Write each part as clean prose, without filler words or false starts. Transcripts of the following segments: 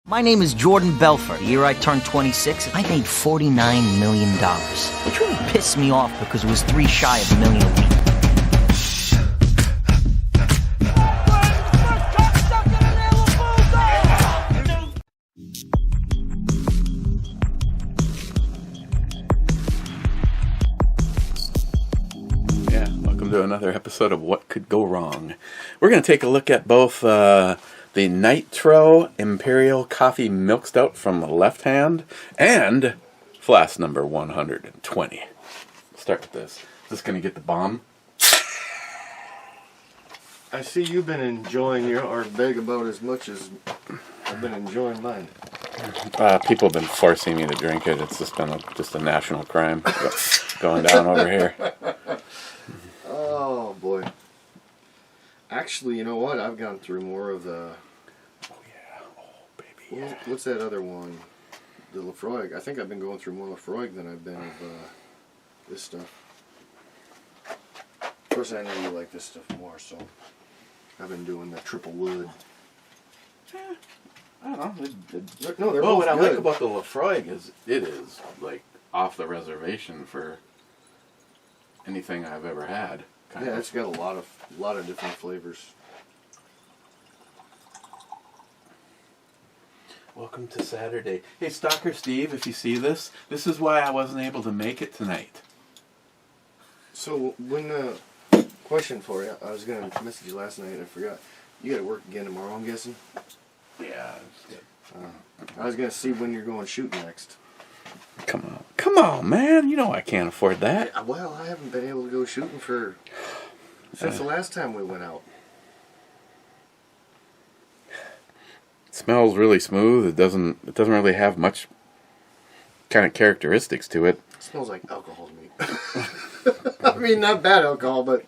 My name is Jordan Belfort. The year I turned 26, I made $49 million. Which really pissed me off because it was 3 shy of $1 million a week. Yeah, welcome to another episode of What Could Go Wrong. We're going to take a look at both the NITRO Imperial Coffee Milk Stout from the left hand and Flask number 120. We'll start with this. Is this going to get the bomb? I see you've been enjoying your bag about as much as I've been enjoying mine. People have been forcing me to drink it. It's just been a national crime going down over here. Oh boy. Actually, you know what? I've gone through more of the... Oh yeah. Oh baby. Yeah. What's that other one? The Lafroig. I think I've been going through more Lafroig than I've been of this stuff. Of course, I know you like this stuff more, so I've been doing the triple wood. I don't know. No, they're both what I good. like about the Lafroig is it is like off the reservation for anything I've ever had. Yeah, it's got a lot of different flavors. Welcome to Saturday. Hey, Stalker Steve, if you see this, this is why I wasn't able to make it tonight. So, question for you, I was going to message you last night and I forgot. You got to work again tomorrow, I'm guessing? Yeah. I was going to see when you're going shooting next. Come on, man. You know I can't afford that. Yeah, well, I haven't been able to go shooting since the last time we went out. It smells really smooth. It doesn't really have much kind of characteristics to it. It smells like alcohol to me. I mean, not bad alcohol, but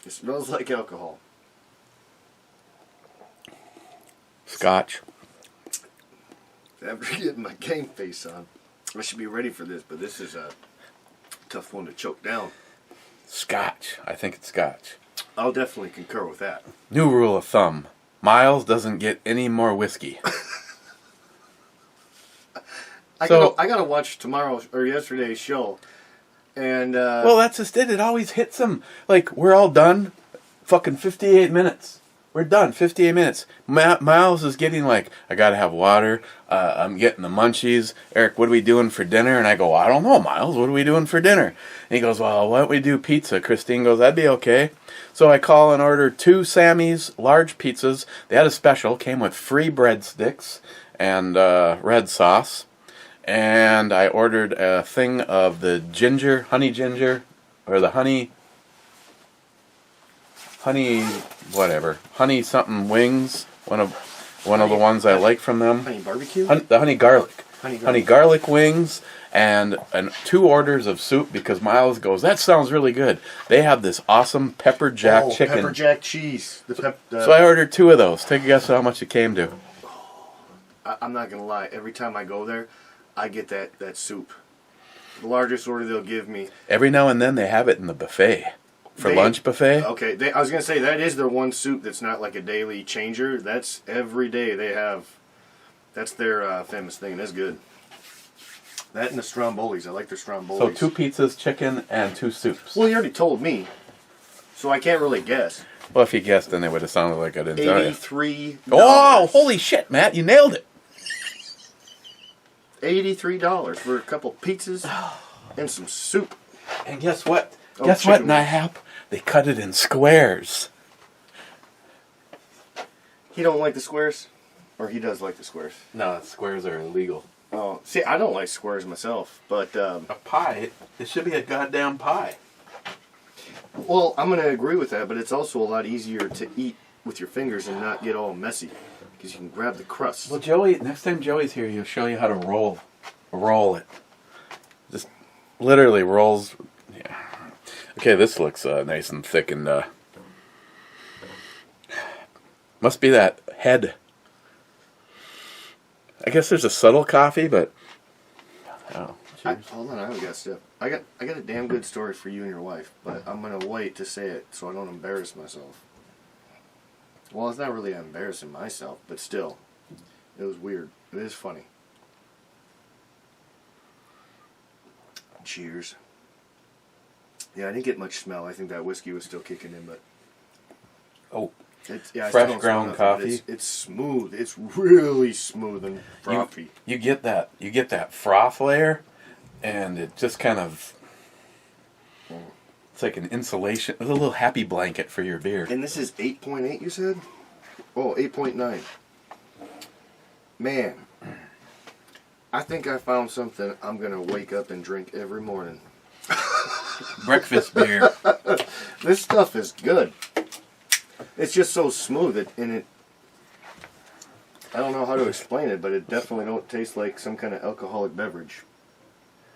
it smells like alcohol. Scotch. After getting my game face on, I should be ready for this, but this is a tough one to choke down. Scotch. I think it's Scotch. I'll definitely concur with that. New rule of thumb. Miles doesn't get any more whiskey. I gotta watch tomorrow's or yesterday's show, and well, that's just it. It always hits him. Like, we're all done. Fucking 58 minutes. We're done. 58 minutes. Miles is getting like, I gotta have water. I'm getting the munchies. Eric, what are we doing for dinner? And I go, I don't know, Miles. What are we doing for dinner? And he goes, well, why don't we do pizza? Christine goes, that'd be okay. So I call and order 2 Sammy's large pizzas. They had a special. Came with free breadsticks and red sauce. And I ordered a thing of the honey ginger, or the honey something wings. One of the ones I like from them. honey barbecue. The honey garlic. Honey Garlic wings and 2 orders of soup because Miles goes, that sounds really good. They have this awesome pepper jack chicken. Pepper jack cheese. So I ordered 2 of those. Take a guess how much it came to. I'm not gonna lie. Every time I go there, I get that soup. The largest order they'll give me. Every now and then they have it in the buffet. Lunch buffet? Okay, I was going to say, that is their one soup that's not like a daily changer. That's every day they have. That's their famous thing, and that's good. That and the strombolis. I like their strombolis. So 2 pizzas, chicken, and 2 soups. Well, you already told me, so I can't really guess. Well, if you guessed, then it would have sounded like I didn't tell you. $83. Oh, holy shit, Matt. You nailed it. $83 for a couple pizzas and some soup. And guess what? Guess what, NIHAP? They cut it in squares. He don't like the squares? Or he does like the squares? No, squares are illegal. Oh, see, I don't like squares myself, but... a pie? It should be a goddamn pie. Well, I'm going to agree with that, but it's also a lot easier to eat with your fingers and not get all messy. Because you can grab the crust. Well, Joey, next time Joey's here, he'll show you how to roll it. Just literally rolls... Yeah. Okay, this looks nice and thick and must be that head. I guess there's a subtle coffee, but oh, hold on, I haven't got stuff. I got a damn good story for you and your wife, but I'm gonna wait to say it so I don't embarrass myself. Well, it's not really embarrassing myself, but still, It was weird. It is funny. Cheers. Yeah, I didn't get much smell. I think that whiskey was still kicking in, but Oh, it's, yeah, I fresh still don't ground smell nothing, but coffee. It's smooth. It's really smooth and frothy. You get that froth layer, and it just kind of, it's like an insulation, a little happy blanket for your beer. And this is 8.8, you said? Oh, 8.9. Man, I think I found something I'm going to wake up and drink every morning. Breakfast beer. This stuff is good. It's just so smooth, and I don't know how to explain it, but it definitely don't taste like some kind of alcoholic beverage.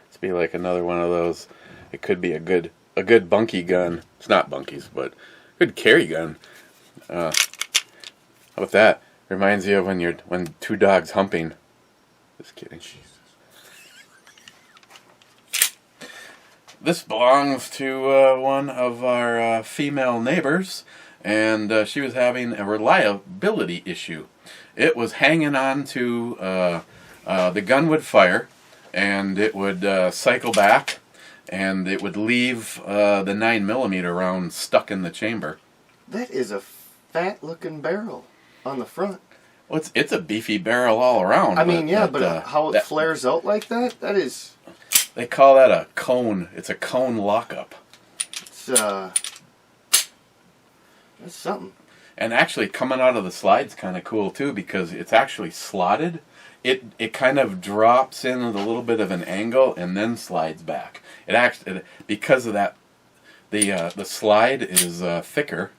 It's be like another one of those. It could be a good bunkie gun. It's not bunkies, but good carry gun. How about that? Reminds you of when two dogs humping. Just kidding. Jesus. This belongs to one of our female neighbors, and she was having a reliability issue. It was hanging on to the gun would fire, and it would cycle back, and it would leave the 9mm round stuck in the chamber. That is a fat-looking barrel on the front. Well, it's a beefy barrel all around. I mean, but how it flares out like that, that is... They call that a cone. It's a cone lockup. That's something. And actually, coming out of the slide's kind of cool too, because it's actually slotted. It kind of drops in with a little bit of an angle and then slides back. It actually, because of that, the slide is thicker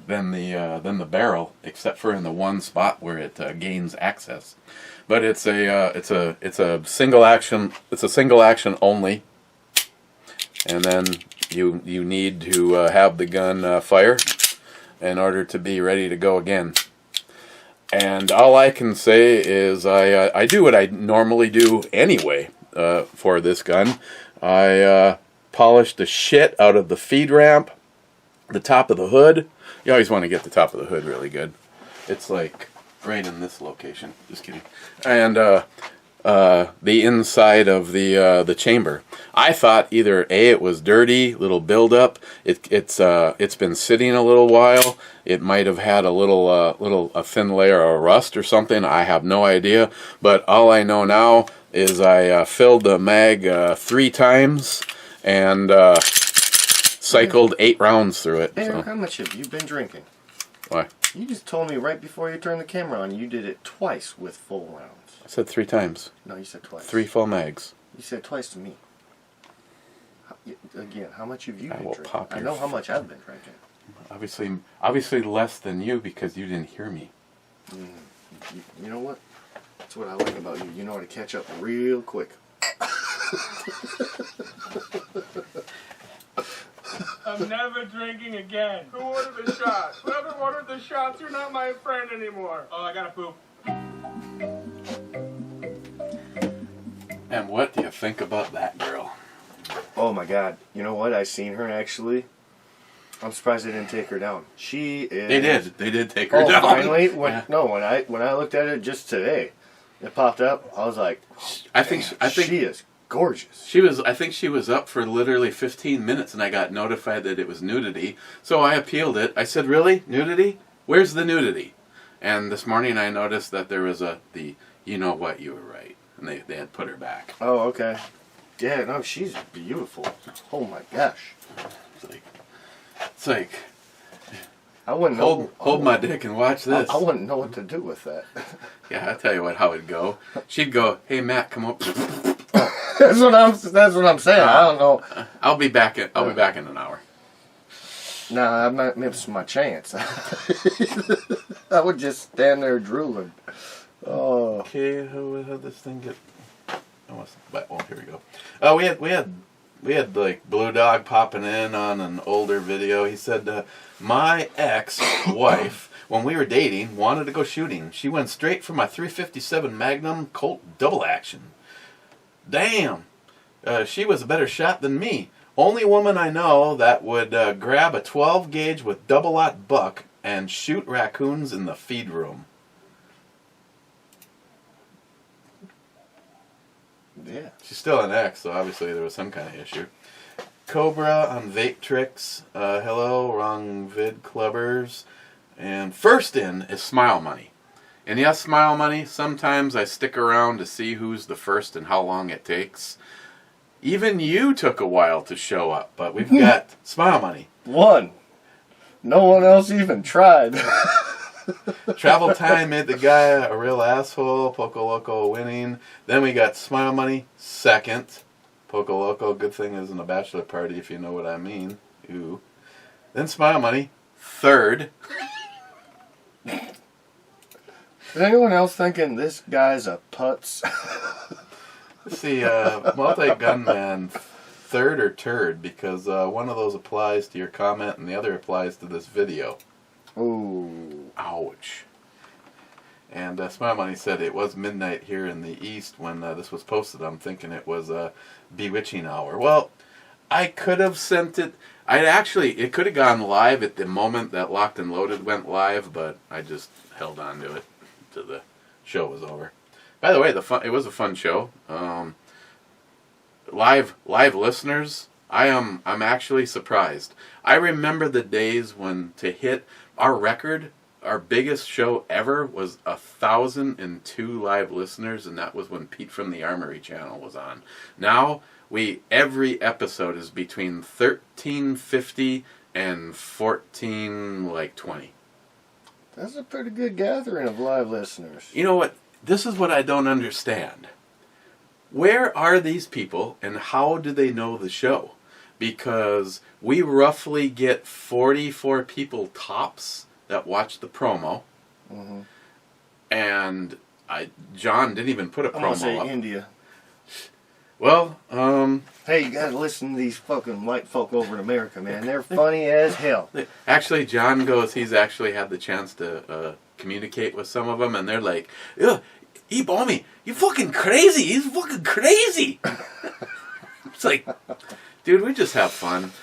than the barrel, except for in the one spot where it gains access. But it's a single action. It's a single action only, and then you need to have the gun fire in order to be ready to go again. And all I can say is I do what I normally do anyway for this gun. I polished the shit out of the feed ramp, the top of the hood. You always want to get the top of the hood really good. It's like right in this location. Just kidding. And the inside of the chamber. I thought either A, it was dirty, little buildup. It's been sitting a little while. It might have had a thin layer of rust or something. I have no idea. But all I know now is I filled the mag 3 times and cycled 8 rounds through it. Eric, So. how much have you been drinking? Why? You just told me right before you turned the camera on you did it twice with full rounds. I said 3 times. No, you said twice. 3 full mags. You said twice to me. Again, how much have you I been will drinking? pop I your know how much I've been drinking. Obviously less than you because you didn't hear me. You know what? That's what I like about you. You know how to catch up real quick. I'm never drinking again. Who ordered the shots? Whoever ordered the shots, you're not my friend anymore. Oh, I gotta poop. And what do you think about that girl? Oh my God! You know what? I seen her actually. I'm surprised they didn't take her down. She is. They did take her down. Finally, Yeah. when I looked at it just today, it popped up. I was like, I think she is gorgeous. I think she was up for literally 15 minutes, and I got notified that it was nudity. So I appealed it. I said, "Really, nudity? Where's the nudity?" And this morning I noticed that there was you know what, you were right, and they had put her back. Oh, okay. Yeah, no, she's beautiful. Oh my gosh. It's like I wouldn't know. hold my dick and watch this. I wouldn't know what to do with that. Yeah, I'll tell you how it'd go. She'd go, "Hey Matt, come up." That's what I'm saying. I don't know. I'll be back in an hour. Nah, I'm not missing my chance. I would just stand there drooling. Oh. Okay, how this thing get? Here we go. We had like Blue Dog popping in on an older video. He said, my ex-wife, when we were dating, wanted to go shooting. She went straight for my .357 Magnum Colt double action. Damn, she was a better shot than me. Only woman I know that would grab a 12 gauge with double-aught buck and shoot raccoons in the feed room. Yeah. She's still an ex, so obviously there was some kind of issue. Cobra on Vape Tricks. Hello, wrong vid clubbers. And first in is Smile Money. And yes, Smile Money, sometimes I stick around to see who's the first and how long it takes. Even you took a while to show up, but we've got Smile Money. One. No one else even tried. Travel Time made the guy a real asshole. Poco Loco winning. Then we got Smile Money second. Poco Loco, good thing isn't a bachelor party if you know what I mean. Ooh. Then Smile Money third. Is anyone else thinking this guy's a putz? Let's see, Multi-Gunman third or turd, because one of those applies to your comment and the other applies to this video. Ooh. Ouch. And Smile Money said it was midnight here in the east when this was posted. I'm thinking it was a bewitching hour. Well, I could have sent it. It could have gone live at the moment that Locked and Loaded went live, but I just held on to it till the show was over. By the way, it was a fun show. Live listeners, I'm actually surprised. I remember the days when to hit our record, our biggest show ever was 1,002 live listeners, and that was when Pete from the Armory channel was on. Now every episode is between 1,350 and 1,420. That's a pretty good gathering of live listeners. You know what? This is what I don't understand. Where are these people and how do they know the show? Because we roughly get 44 people tops that watch the promo. Mm-hmm. And John didn't even put a I'm gonna promo say up. India. Well, hey, you gotta listen to these fucking white folk over in America, man. They're funny as hell. Actually, John goes, he's actually had the chance to communicate with some of them, and they're like, ugh, Ebomi, you fucking crazy. He's fucking crazy. It's like, dude, we just have fun.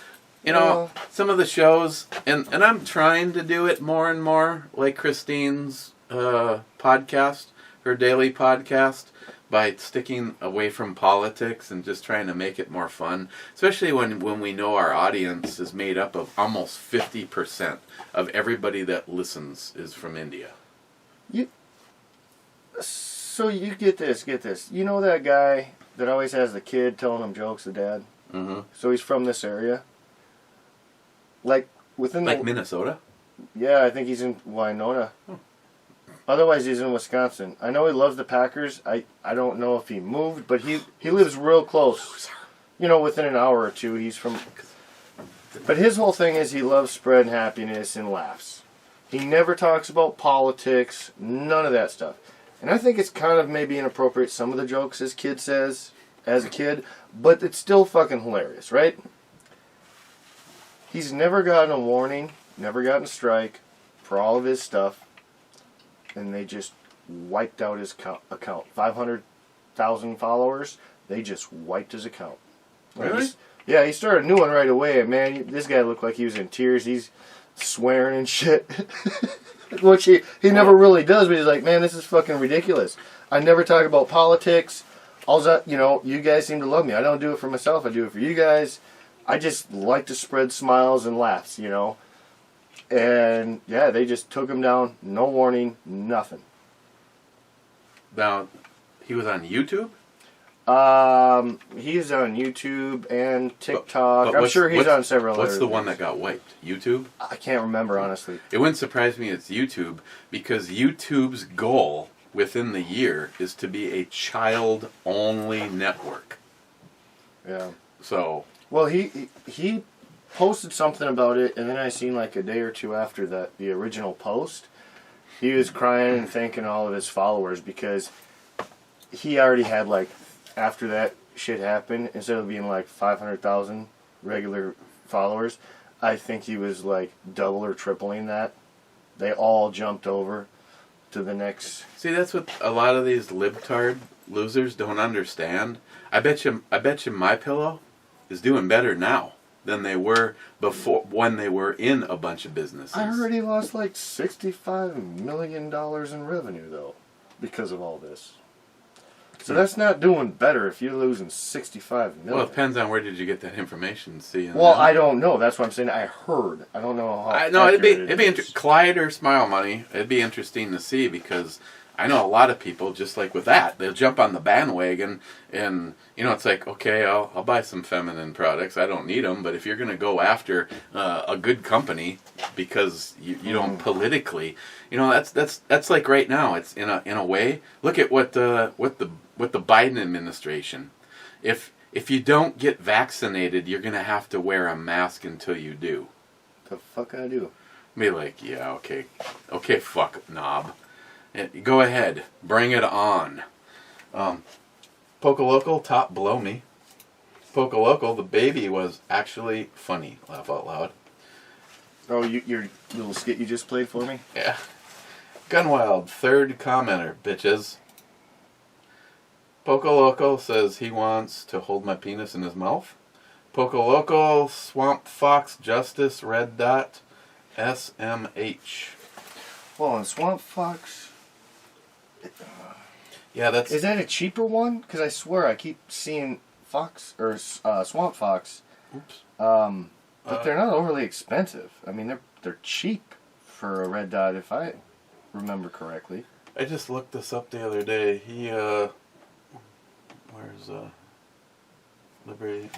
You know, some of the shows, and I'm trying to do it more and more, like Christine's podcast, her daily podcast, by sticking away from politics and just trying to make it more fun. Especially when we know our audience is made up of almost 50% of everybody that listens is from India. So you get this. You know that guy that always has the kid telling him jokes, the dad? Mm-hmm. So he's from this area? Like Minnesota? Yeah, I think he's in Winona. Otherwise, he's in Wisconsin. I know he loves the Packers. I don't know if he moved, but he lives real close. You know, within an hour or two, he's from... But his whole thing is he loves spreading happiness and laughs. He never talks about politics, none of that stuff. And I think it's kind of maybe inappropriate, some of the jokes his kid says as a kid, but it's still fucking hilarious, right? He's never gotten a warning, never gotten a strike for all of his stuff, and they just wiped out his account. 500,000 followers, they just wiped his account. Really? Yeah, he started a new one right away, and man, this guy looked like he was in tears. He's swearing and shit. Which he never really does, but he's like, man, this is fucking ridiculous. I never talk about politics. You guys seem to love me. I don't do it for myself. I do it for you guys. I just like to spread smiles and laughs, you know. And, yeah, they just took him down. No warning, nothing. Now, he was on YouTube? He's on YouTube and TikTok. But I'm sure he's on several What's other the one things. that got wiped? YouTube? I can't remember, honestly. It wouldn't surprise me it's YouTube, because YouTube's goal within the year is to be a child-only network. Yeah. So... Well, he posted something about it, and then I seen like a day or two after the original post, he was crying and thanking all of his followers because he already had like, after that shit happened, instead of being like 500,000 regular followers, I think he was like double or tripling that. They all jumped over to the next. See, that's what a lot of these libtard losers don't understand. I bet you MyPillow is doing better now than they were before, when they were in a bunch of businesses. I heard he lost like $65 million in revenue though, because of all this. So that's not doing better if you're losing 65 million. Well, it depends on where did you get that information. See, Well, I don't know. That's what I'm saying. I heard. I don't know how. No, it'd be is. Clyde or Smile Money. It'd be interesting to see because I know a lot of people just like with that they'll jump on the bandwagon and it's like okay I'll buy some feminine products. I don't need them, but if you're gonna go after a good company because you don't politically, that's like right now. It's in a way. Look at what the Biden administration. If you don't get vaccinated, you're gonna have to wear a mask until you do. The fuck I do? Be like, yeah, okay, fuck knob. Go ahead, bring it on. Pocoloco, top below me. Pocoloco, the baby was actually funny. Laugh out loud. Oh, your little skit you just played for me? Yeah. Gunwild, third commenter, bitches. Pocoloco says he wants to hold my penis in his mouth. Pocoloco, Swamp Fox, Justice, Red Dot, SMH. Well, and Swamp Fox... Yeah, that's... Is that a cheaper one? Because I swear I keep seeing Fox, or Swamp Fox. Oops. But they're not overly expensive. I mean, they're cheap for a Red Dot, if I remember correctly. I just looked this up the other day. He, where's, Liberty?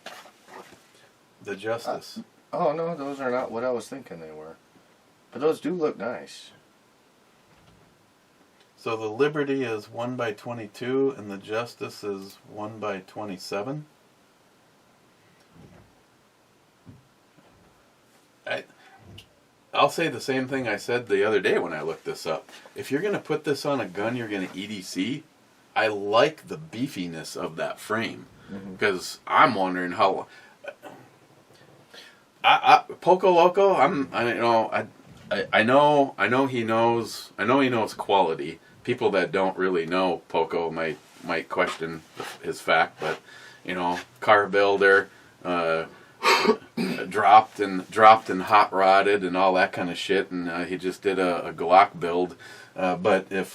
Okay. The Justice. Oh, no, those are not what I was thinking they were. But those do look nice. So the Liberty is 1x22 and the Justice is 1x27. I'll say the same thing I said the other day when I looked this up. If you're going to put this on a gun, you're going to EDC. I like the beefiness of that frame because I'm wondering how. Poco Loco, I know he knows quality. People that don't really know Poco might question his fact, but car builder, dropped and hot rodded and all that kind of shit, and he just did a Glock build. But if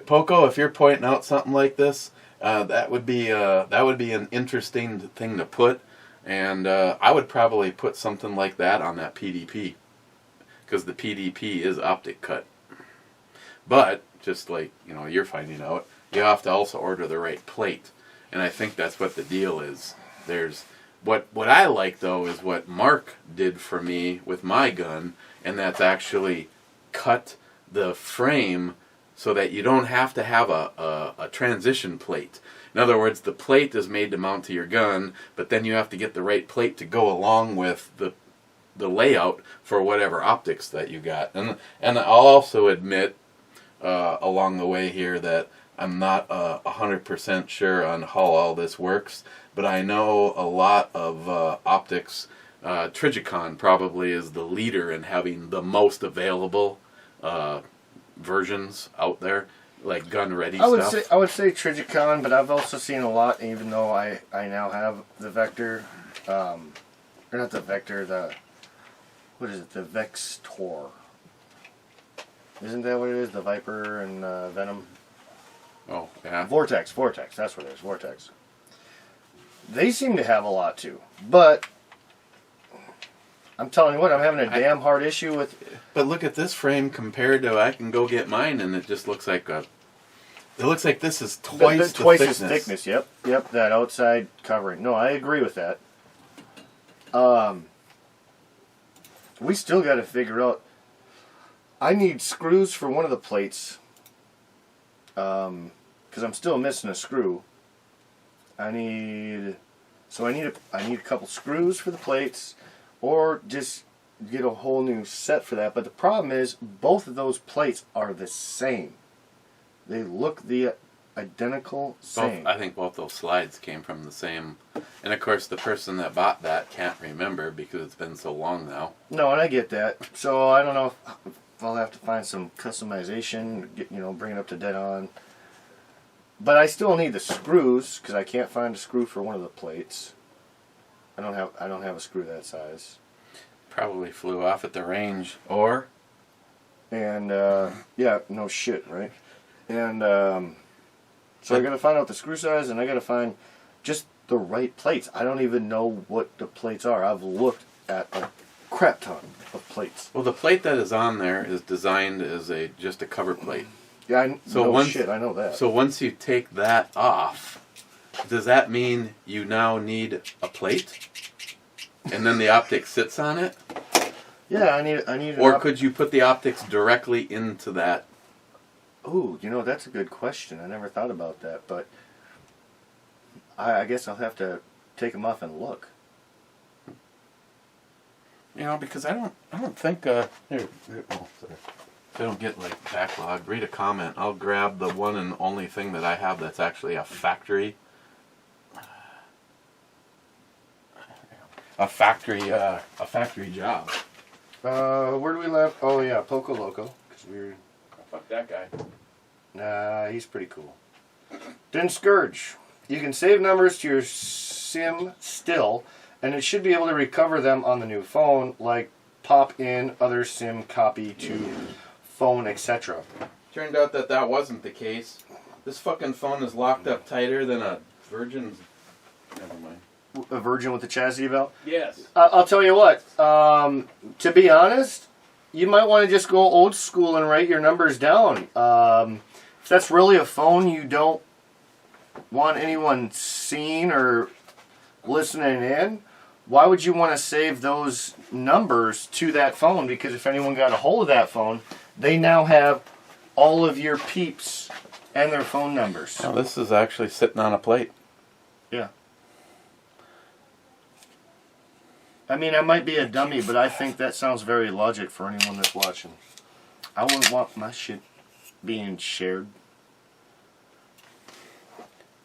Poco, if you're pointing out something like this, that would be an interesting thing to put, and I would probably put something like that on that PDP, because the PDP is optic cut. But just like you're finding out, you have to also order the right plate, and I think that's what the deal is. There's what I like though is what Mark did for me with my gun, and that's actually cut the frame so that you don't have to have a transition plate. In other words, the plate is made to mount to your gun, but then you have to get the right plate to go along with the layout for whatever optics that you got. And I'll also admit along the way here that I'm not 100% sure on how all this works, but I know a lot of optics. Trigicon probably is the leader in having the most available versions out there, like gun-ready stuff. I would say Trigicon, but I've also seen a lot, even though I now have the Vector, or not the Vector, what is it, the Vextor. Isn't that what it is, the Viper and Venom? Oh, yeah. Vortex, that's what it is, Vortex. They seem to have a lot too, but I'm telling you what, I'm having a damn hard issue with... But look at this frame compared to I can go get mine, and it just looks like it looks like this is twice the thickness. Twice as thickness, yep, that outside covering. No, I agree with that. We still got to figure out... I need screws for one of the plates, because I'm still missing a screw. I need a couple screws for the plates, or just get a whole new set for that. But the problem is, both of those plates are the same. They look the identical same. I think both those slides came from the same. And of course, the person that bought that can't remember because it's been so long now. No, and I get that. So I don't know if I'll have to find some customization, bring it up to dead on. But I still need the screws because I can't find a screw for one of the plates. I don't have a screw that size. Probably flew off at the range, or and yeah, no shit, right? And so I got to find out the screw size, and I got to find just the right plates. I don't even know what the plates are. I've looked at a crap ton of plates. Well, the plate that is on there is designed as just a cover plate. Yeah, I know that. So once you take that off, does that mean you now need a plate? And then the optic sits on it? Yeah, I need. Or could you put the optics directly into that? Ooh, that's a good question. I never thought about that, but I guess I'll have to take them off and look. Because I don't think here, sorry. If I don't get like backlog, read a comment. I'll grab the one and only thing that I have that's actually a factory job. Where do we left? Oh yeah, Poco Loco. Fuck that guy. Nah, he's pretty cool. Then Scourge. You can save numbers to your SIM still, and it should be able to recover them on the new phone, like pop in other SIM copy to phone, etc. Turned out that wasn't the case. This fucking phone is locked up tighter than a Virgin's. Never mind. A Virgin with a chastity belt? Yes. I'll tell you what. To be honest, you might want to just go old school and write your numbers down. If that's really a phone you don't want anyone seeing or listening in, why would you want to save those numbers to that phone? Because if anyone got a hold of that phone, they now have all of your peeps and their phone numbers. Now this is actually sitting on a plate. Yeah. I mean, I might be a dummy, but I think that sounds very logic for anyone that's watching. I wouldn't want my shit being shared.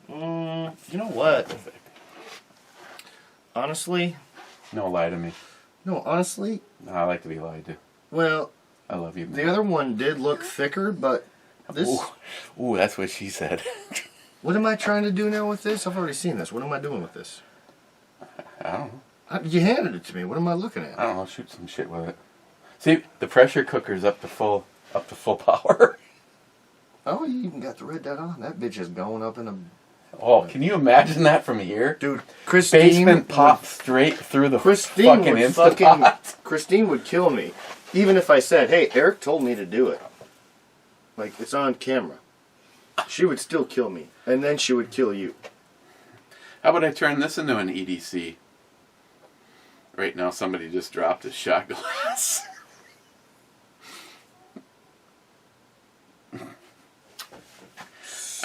You know what? Honestly? No, lie to me. No, honestly? No, I like to be lied to. Well, I love you, man. the other one did look thicker, but this... Ooh, that's what she said. What am I trying to do now with this? I've already seen this. What am I doing with this? I don't know. You handed it to me. What am I looking at? I don't know. Shoot some shit with it. See, the pressure cooker's up to full power. Oh, you even got the red dot on. That bitch is going up in a... Oh, can you imagine that from here? Dude, Christine... Basement popped straight through the fucking Instapot. Christine would kill me. Even if I said, hey, Eric told me to do it. Like, it's on camera. She would still kill me. And then she would kill you. How about I turn this into an EDC? Right now somebody just dropped a shot glass.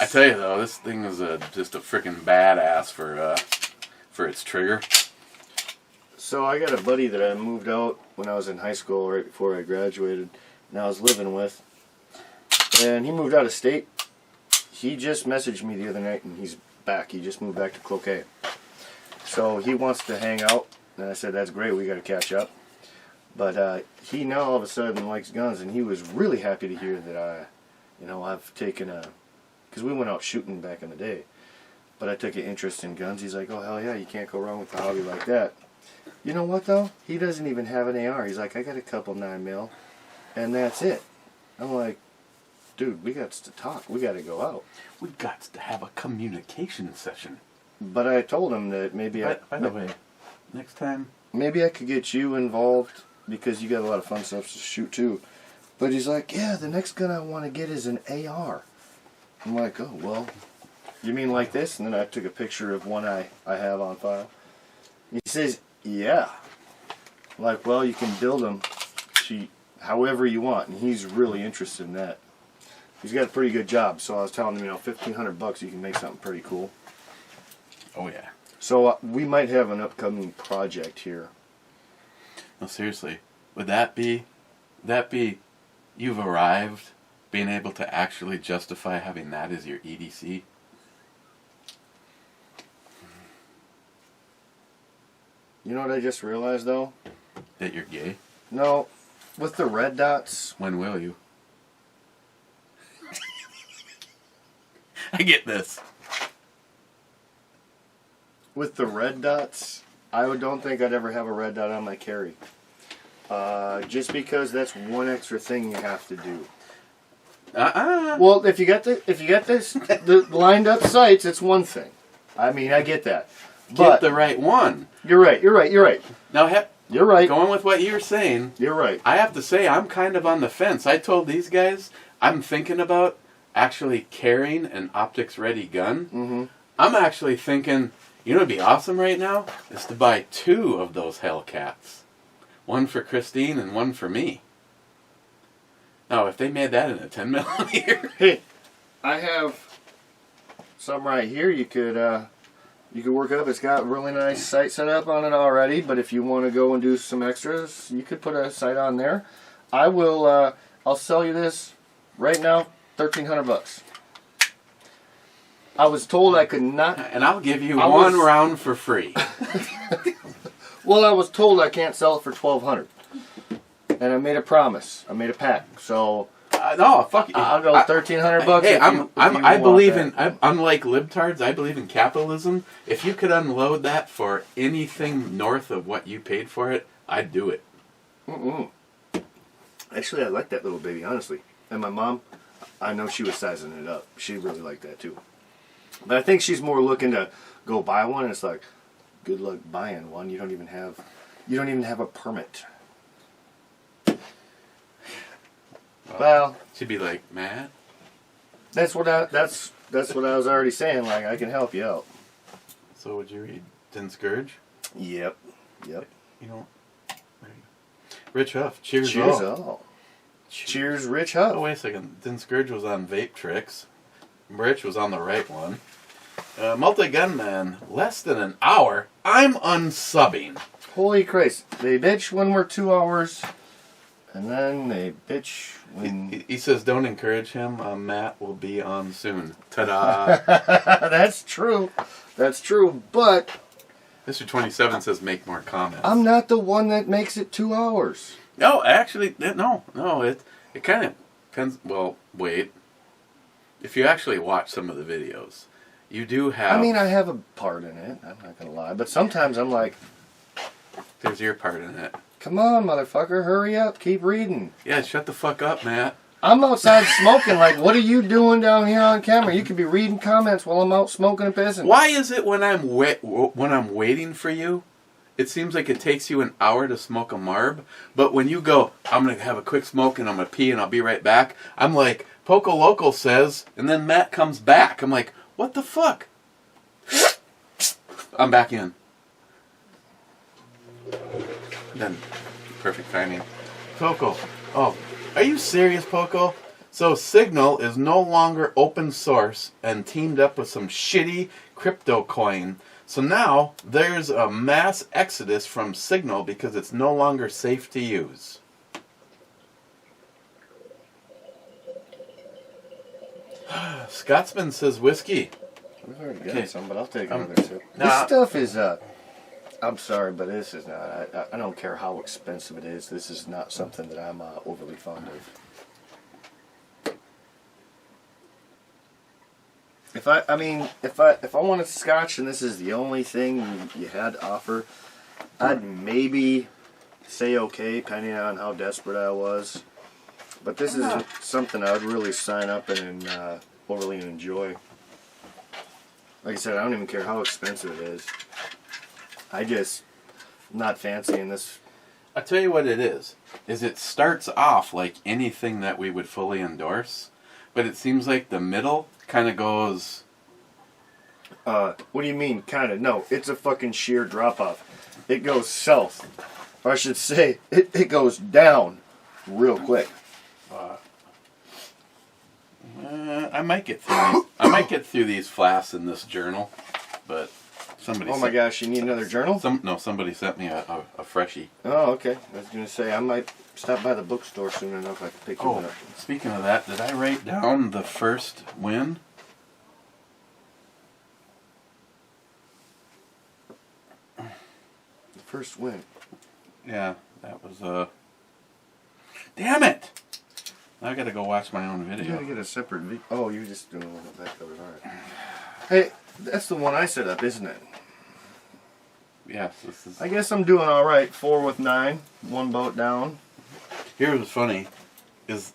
I tell you though, this thing is just a freaking badass for its trigger. So I got a buddy that I moved out when I was in high school, right before I graduated, and I was living with. And he moved out of state. He just messaged me the other night, and he's back. He just moved back to Cloquet. So he wants to hang out, and I said, that's great, we got to catch up. But he now all of a sudden likes guns, and he was really happy to hear that I've taken a... Because we went out shooting back in the day. But I took an interest in guns. He's like, oh, hell yeah, you can't go wrong with a hobby like that. You know what, though? He doesn't even have an AR. He's like, I got a couple 9mm, and that's it. I'm like, dude, we got to talk. We got to go out. We got to have a communication session. But I told him that maybe By the way, next time... Maybe I could get you involved, because you got a lot of fun stuff to shoot, too. But he's like, yeah, the next gun I want to get is an AR. I'm like, oh, well, you mean like this? And then I took a picture of one I have on file. He says, yeah. I'm like, well, you can build them however you want. And he's really interested in that. He's got a pretty good job. So I was telling him, $1,500, you can make something pretty cool. Oh, yeah. So we might have an upcoming project here. No, seriously. Would that be you've arrived, being able to actually justify having that as your EDC? You know what I just realized, though? That you're gay? No. With the red dots... When will you? I get this. With the red dots, I don't think I'd ever have a red dot on my carry. Just because that's one extra thing you have to do. Well, if you got the lined up sights, it's one thing. I mean, I get that. Get the right one. You're right. Now, You're right. going with what you're saying, You're right. I have to say I'm kind of on the fence. I told these guys I'm thinking about actually carrying an optics-ready gun. Mm-hmm. I'm actually thinking, you know what'd be awesome right now? Is to buy 2 of those Hellcats. One for Christine and one for me. Now, if they made that in a 10 millimeter. Hey, I have some right here. You could work up. It's got a really nice sight set up on it already. But if you want to go and do some extras, you could put a sight on there. I will. I'll sell you this right now, $1,300. I was told I could not. And I'll give you one round for free. Well, I was told I can't sell it for $1,200. And I made a promise. I made a pact. So no, fuck it. I'll go $1,300. Hey, I believe in. I'm like libtards. I believe in capitalism. If you could unload that for anything north of what you paid for it, I'd do it. Actually, I like that little baby, honestly. And my mom, I know she was sizing it up. She really liked that too. But I think she's more looking to go buy one. And it's like, good luck buying one. You don't even have a permit. Well, she'd be like, Matt. That's what I was already saying. Like, I can help you out. So would you read Din Scourge? Yep. You know, Rich Huff. Cheers all. Cheers, Rich Huff. Oh, wait a second. Din Scourge was on Vape Tricks. Rich was on the right one. Multi-Gunman, less than an hour. I'm unsubbing. Holy Christ. They bitch when we're 2 hours, and then they bitch when... He says don't encourage him. Matt will be on soon. Ta-da. That's true. That's true, but... Mr. 27 says make more comments. I'm not the one that makes it 2 hours. No, actually, no. It kind of depends. Well, wait. If you actually watch some of the videos, you do have... I mean, I have a part in it. I'm not going to lie. But sometimes I'm like... There's your part in it. Come on, motherfucker. Hurry up. Keep reading. Yeah, shut the fuck up, Matt. I'm outside smoking. Like, what are you doing down here on camera? You could be reading comments while I'm out smoking and pissing. Why is it when I'm waiting for you, it seems like it takes you an hour to smoke a marb, but when you go, I'm going to have a quick smoke and I'm going to pee and I'll be right back, I'm like, Poco Loco says, and then Matt comes back. I'm like, what the fuck? I'm back in. Then, perfect timing. Poco. Oh, are you serious, Poco? So Signal is no longer open source and teamed up with some shitty crypto coin. So now there's a mass exodus from Signal because it's no longer safe to use. Scotsman says whiskey. We've already got some, but I'll take another sip. Nah. This stuff is, I'm sorry, but this is not, I don't care how expensive it is, this is not something that I'm overly fond of. If I wanted scotch and this is the only thing you had to offer, I'd maybe say okay, depending on how desperate I was. But this isn't something I would really sign up and overly enjoy. Like I said, I don't even care how expensive it is. I just not fancying this. I'll tell you what it is it starts off like anything that we would fully endorse, but it seems like the middle kind of goes... What do you mean, kind of? No, it's a fucking sheer drop-off. It goes south. Or I should say, it goes down real quick. I might get through these. I might get through these flasks in this journal, but somebody. Oh my gosh! You need another journal? Somebody sent me a freshie. Oh, okay. I was gonna say I might stop by the bookstore soon enough. I can pick you one up. Speaking of that, did I write down the first win? The first win. Yeah, that was Damn it! I gotta go watch my own video. You gotta get a separate video. Oh, you're just doing one of that covers. Alright. Hey, that's the one I set up, isn't it? Yes, this is... I guess I'm doing alright. 4 with 9. 1 boat down. Here's what's funny, is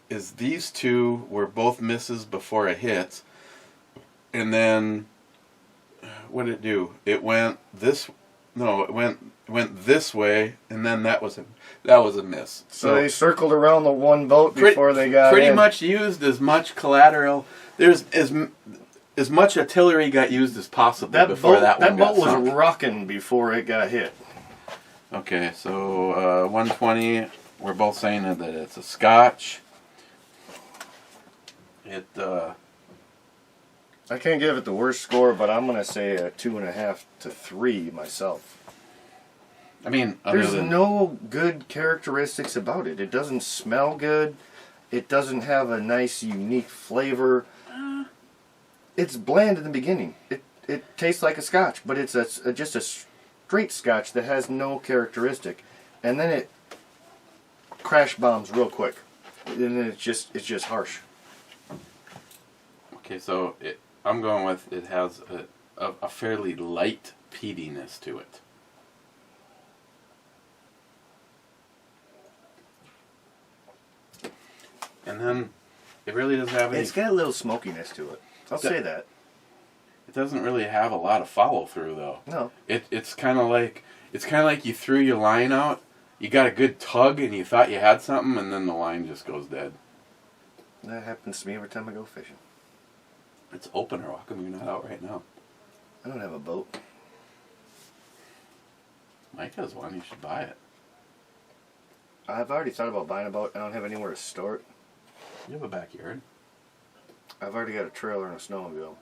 is these two were both misses before it hit, and then what did it do? It went this. No, it went this way, and then that was a miss. So they circled around the one boat before they got pretty in. much used as much collateral. There's as much artillery got used as possible before that one got boat sunk. was rocking before it got hit. Okay, so 120. We're both saying that it's a Scotch. I can't give it the worst score, but I'm gonna say a 2.5 to 3 myself. I mean, there's no good characteristics about it. It doesn't smell good. It doesn't have a nice, unique flavor. It's bland in the beginning. It tastes like a Scotch, but it's just a straight Scotch that has no characteristic, and then it crash bombs real quick, and then it's just harsh. Okay, so I'm going with it has a fairly light peatiness to it. And then it really doesn't have any. It's got a little smokiness to it. I'll say that. It doesn't really have a lot of follow through though. No. It's kind of like you threw your line out. You got a good tug and you thought you had something, and then the line just goes dead. That happens to me every time I go fishing. It's opener. How come you're not out right now? I don't have a boat. Mike has one. You should buy it. I've already thought about buying a boat. I don't have anywhere to store it. You have a backyard. I've already got a trailer and a snowmobile.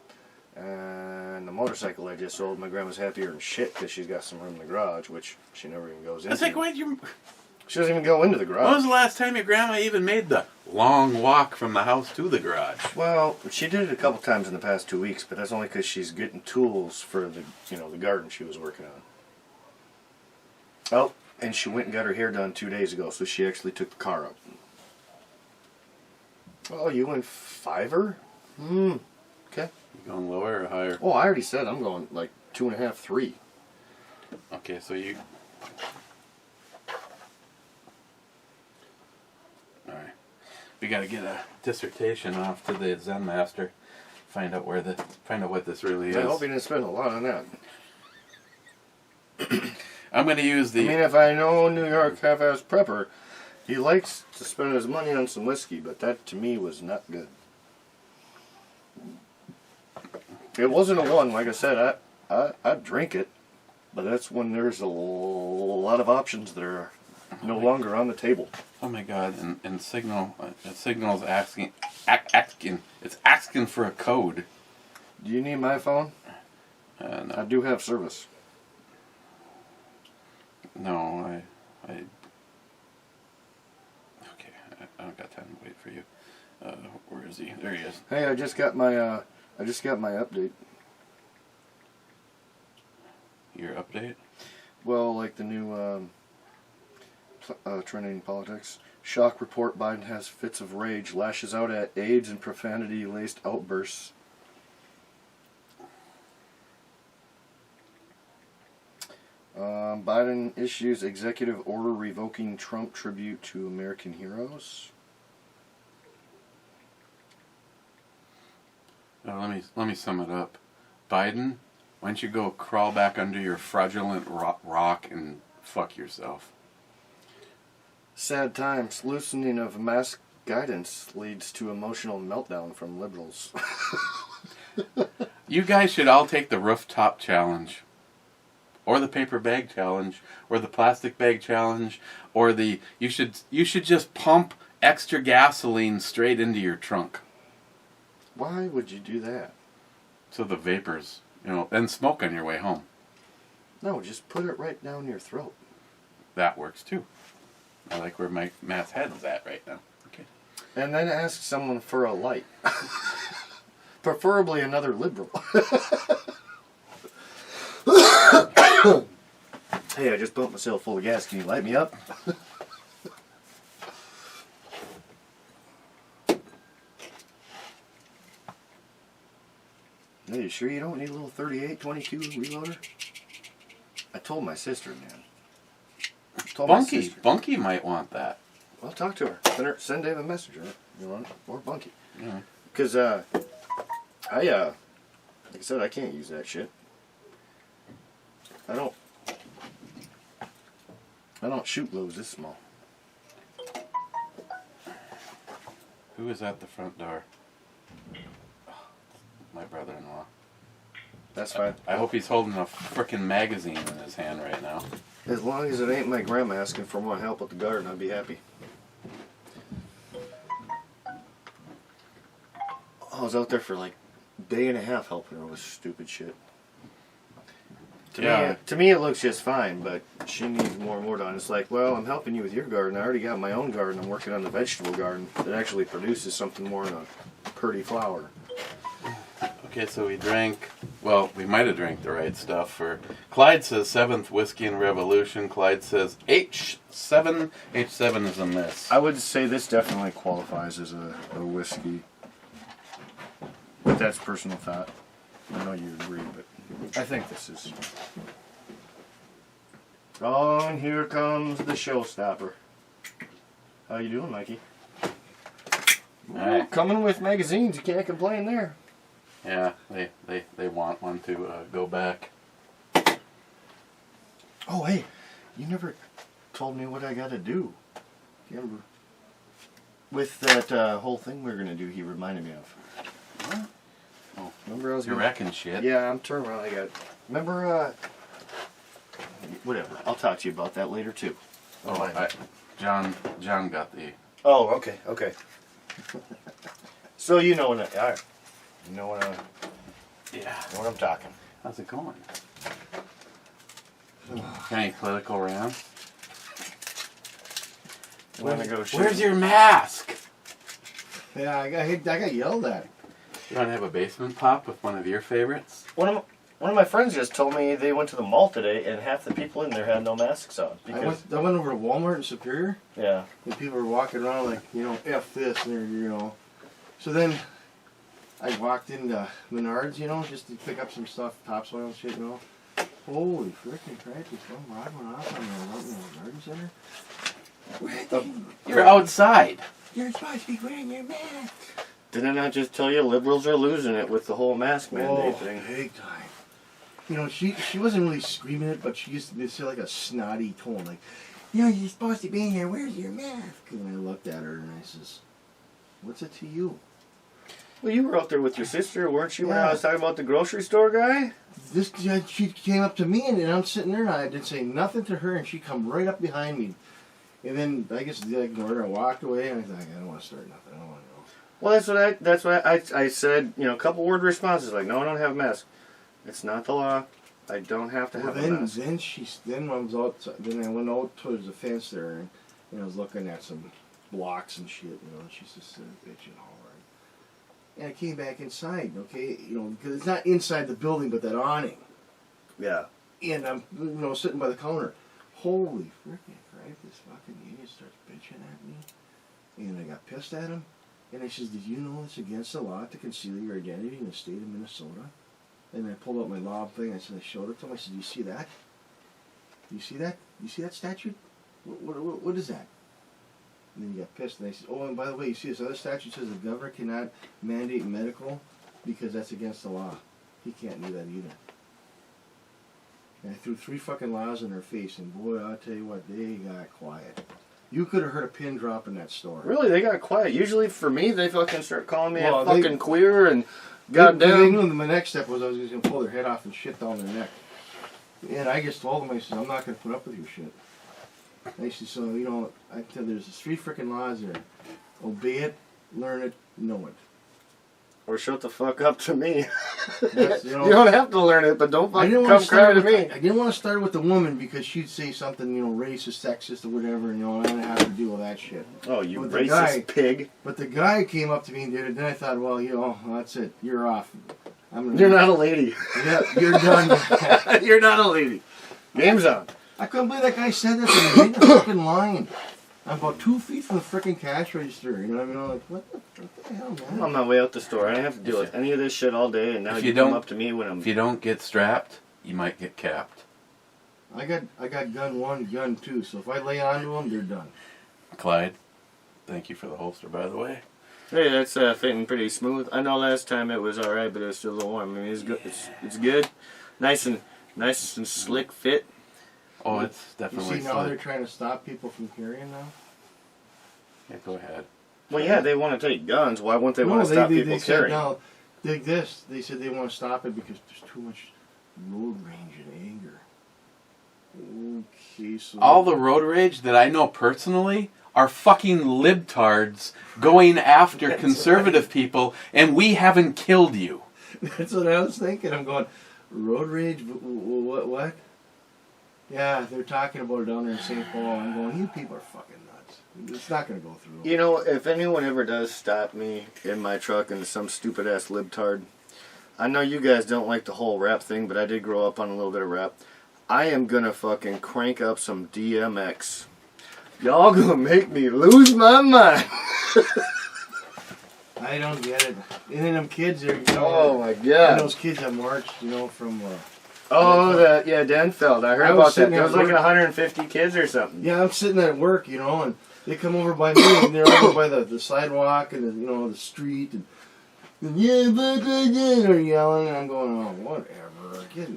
And the motorcycle I just sold, my grandma's happier than shit because she's got some room in the garage, which she never even goes into. It's like, wait, She doesn't even go into the garage. when was the last time your grandma even made the long walk from the house to the garage? Well, she did it a couple times in the past 2 weeks, but that's only because she's getting tools for the garden she was working on. Oh, and she went and got her hair done 2 days ago, so she actually took the car up. Oh, you went $5? Okay. You going lower or higher? Oh, I already said I'm going like 2.5, 3. Okay, so you. All right, we got to get a dissertation off to the Zen master. Find out what this really is. I hope you didn't spend a lot on that. I'm going to use the. I mean, if I know New York half-ass prepper, he likes to spend his money on some whiskey, but that to me was not good. It wasn't a 1, like I said. I'd drink it, but that's when there's a lot of options that are no longer on the table. Oh my God! And Signal's asking. It's asking for a code. Do you need my phone? No. I do have service. No, I don't got time to wait for you. Where is he? There he is. Hey, I just got my update. Your update? Well, like the new trending in politics. Shock report: Biden has fits of rage, lashes out at aides and profanity-laced outbursts. Biden issues executive order revoking Trump tribute to American heroes. Let me sum it up. Biden, why don't you go crawl back under your fraudulent rock and fuck yourself? Sad times. Loosening of mask guidance leads to emotional meltdown from liberals. You guys should all take the rooftop challenge, or the paper bag challenge, or the plastic bag challenge, or you should just pump extra gasoline straight into your trunk. Why would you do that? So the vapors, then smoke on your way home. No, just put it right down your throat. That works too. I like where Matt's head is at right now. Okay. And then ask someone for a light. Preferably another liberal. Hey, I just pumped myself full of gas. Can you light me up? Are you sure you don't need a little 38, 22 reloader? I told my sister, man. Bunky might want that. Well, talk to her. Send Dave a message, right? You want it? Or Bunky. Yeah. Because, like I said, I can't use that shit. I don't shoot loads this small. Who is at the front door? My brother-in-law. That's fine. I hope he's holding a frickin' magazine in his hand right now. As long as it ain't my grandma asking for more help with the garden, I'll be happy. I was out there for like a day and a half helping her with stupid shit. To me, it looks just fine, but she needs more and more done. It's like, well, I'm helping you with your garden. I already got my own garden. I'm working on the vegetable garden that actually produces something more than a pretty flower. Okay, so we drank, well, we might have drank the right stuff. For Clyde says 7th Whiskey and Revolution. Clyde says H7. H7 is a miss. I would say this definitely qualifies as a whiskey. But that's personal thought. I know you agree, but I think this is. Oh, and here comes the showstopper. How you doing, Mikey? Alright. Coming with magazines, you can't complain there. Yeah, they want one to go back. Oh, hey, you never told me what I got to do. Remember? With that whole thing we were going to do, he reminded me of. What? Oh, remember I was you're gonna... wrecking shit. Yeah, I'm turning around. I got. Remember? Whatever. I'll talk to you about that later too. Oh, John got the. Oh, okay, okay. So you know what I. You know what I'm talking. How's it going? Any political round? Where's your mask? Yeah, I got yelled at. You want to have a basement pop with one of your favorites? One of my friends just told me they went to the mall today and half the people in there had no masks on. I went over to Walmart in Superior. Yeah. And people were walking around like, F this, and So then I walked into Menards, just to pick up some stuff, topsoil and shit, Holy frickin' crap, this one rod went off on the garden center. You're outside. You're supposed to be wearing your mask. Didn't I just tell you liberals are losing it with the whole mask mandate thing? Big time. She wasn't really screaming it, but she used to say like a snotty tone, like, you're supposed to be in here, where's your mask? And I looked at her and I says, what's it to you? Well, you were out there with your sister, weren't you, when I was talking about the grocery store guy? She came up to me and I'm sitting there and I didn't say nothing to her and she come right up behind me. And then I guess I ignored her. I walked away and I thought, I don't want to start nothing. I don't want to know. Well, that's what I said, a couple word responses like, no, I don't have a mask. It's not the law. I don't have to have a mask. Then I was outside. Then I went out towards the fence there and I was looking at some blocks and shit, and she's just bitching all right. And I came back inside, okay, because it's not inside the building, but that awning. Yeah. And I'm, sitting by the counter. Holy freaking crap! This fucking idiot starts bitching at me, and I got pissed at him. And I says, did you know it's against the law to conceal your identity in the state of Minnesota? And I pulled out my law thing. I showed it to him. I said, do you see that? Do you see that? You see that statute? What is that? And then he got pissed. And I said, oh, and by the way, you see this other statute says the governor cannot mandate medical because that's against the law. He can't do that either. And I threw 3 fucking laws in her face. And boy, I'll tell you what, they got quiet. You could have heard a pin drop in that store. Really? They got quiet. Usually for me, they fucking start calling me a fucking queer and goddamn. My next step was I was just going to pull their head off and shit down their neck. And I just told them, I said, I'm not going to put up with your shit. I said, so, I said, there's 3 freaking laws there. Obey it, learn it, know it. Or shut the fuck up to me. That's, you don't have to learn it, but don't fucking come cry to me. I didn't want to start with the woman because she'd say something, racist, sexist, or whatever, and I didn't have to deal with that shit. Oh, you racist pig. But the guy came up to me and did it, then I thought, well, that's it. You're off. You're not a lady. Yeah, you're done. You're not a lady. Game's on. I couldn't believe that guy said that to me. He's a fucking line. I'm about 2 feet from the freaking cash register. You know what I mean? I'm like, what the hell, man? I'm on my way out the store. I didn't have to deal with any of this shit all day, and now you come up to me when I'm... If you don't get strapped, you might get capped. I got gun 1, gun 2, so if I lay onto them, they're done. Clyde, thank you for the holster, by the way. Hey, that's fitting pretty smooth. I know last time it was alright, but it was still a little warm. I mean, it's good. It's good. Nice and slick fit. Oh, it's You definitely. see, now they're trying to stop people from carrying now. Yeah, go ahead. Well, yeah, they want to take guns. Why wouldn't they No, want to stop people they said carrying? now, dig this. They said they want to stop it because there's too much road rage and anger. Okay, so All the road rage that I know personally are fucking libtards going after That's conservative people, and we haven't killed you. that's what I was thinking. I'm going, road rage. What? Yeah, they're talking about it down there in St. Paul. I'm going, you people are fucking nuts. It's not going to go through. You know, if anyone ever does stop me in my truck and some stupid ass libtard, I know you guys don't like the whole rap thing, but I did grow up on a little bit of rap. I am gonna fucking crank up some DMX. Y'all gonna make me lose my mind. I don't get it. And then them kids there, you know. Oh my And god. those kids that marched, you know, from. Oh, yeah, Denfeld. I heard I was about that. sitting There at was like work. 150 kids or something. Yeah, I'm sitting at work, you know, and they come over by me, and they're over by the sidewalk and the street, and yeah, but they're yelling, and I'm going, oh, whatever.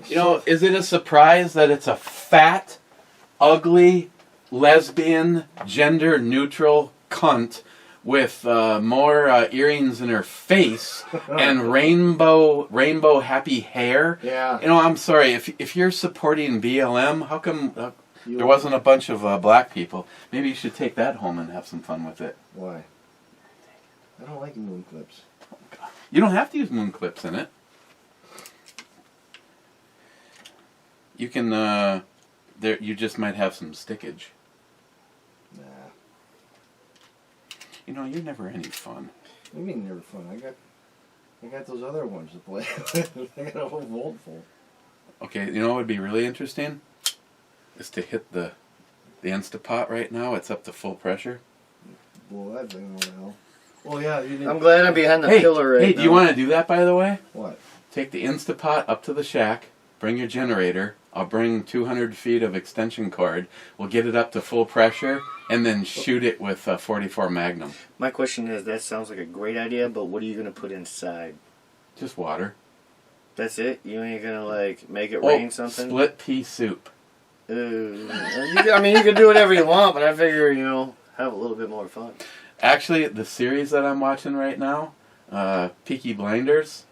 You know, is it a surprise that it's a fat, ugly, lesbian, gender-neutral cunt with more earrings in her face and rainbow happy hair? Yeah. You know, I'm sorry, if you're supporting BLM, how come there wasn't a bunch of black people? Maybe you should take that home and have some fun with it. Why? I don't like moon clips. You don't have to use moon clips in it. You can, you just might have some stickage. Nah. You know, you're never any fun. What do you mean never fun? I got those other ones to play. I got a whole vault full. Okay, you know what would be really interesting? Is to hit the Instapot right now. It's up to full pressure. Well, that thing, what the hell? Well, yeah, you didn't. I'm glad I'm behind the Hey, pillar right now. hey, do you want to do that, by the way? What? Take the Instapot up to the shack, bring your generator, I'll bring 200 feet of extension cord, we'll get it up to full pressure, and then shoot it with a 44 Magnum. My question is, that sounds like a great idea, but what are you going to put inside? Just water. That's it? You ain't going to, like, make it rain something? Split pea soup. Ooh. I mean, you can do whatever you want, but I figure, you know, have a little bit more fun. Actually, the series that I'm watching right now, Peaky Blinders,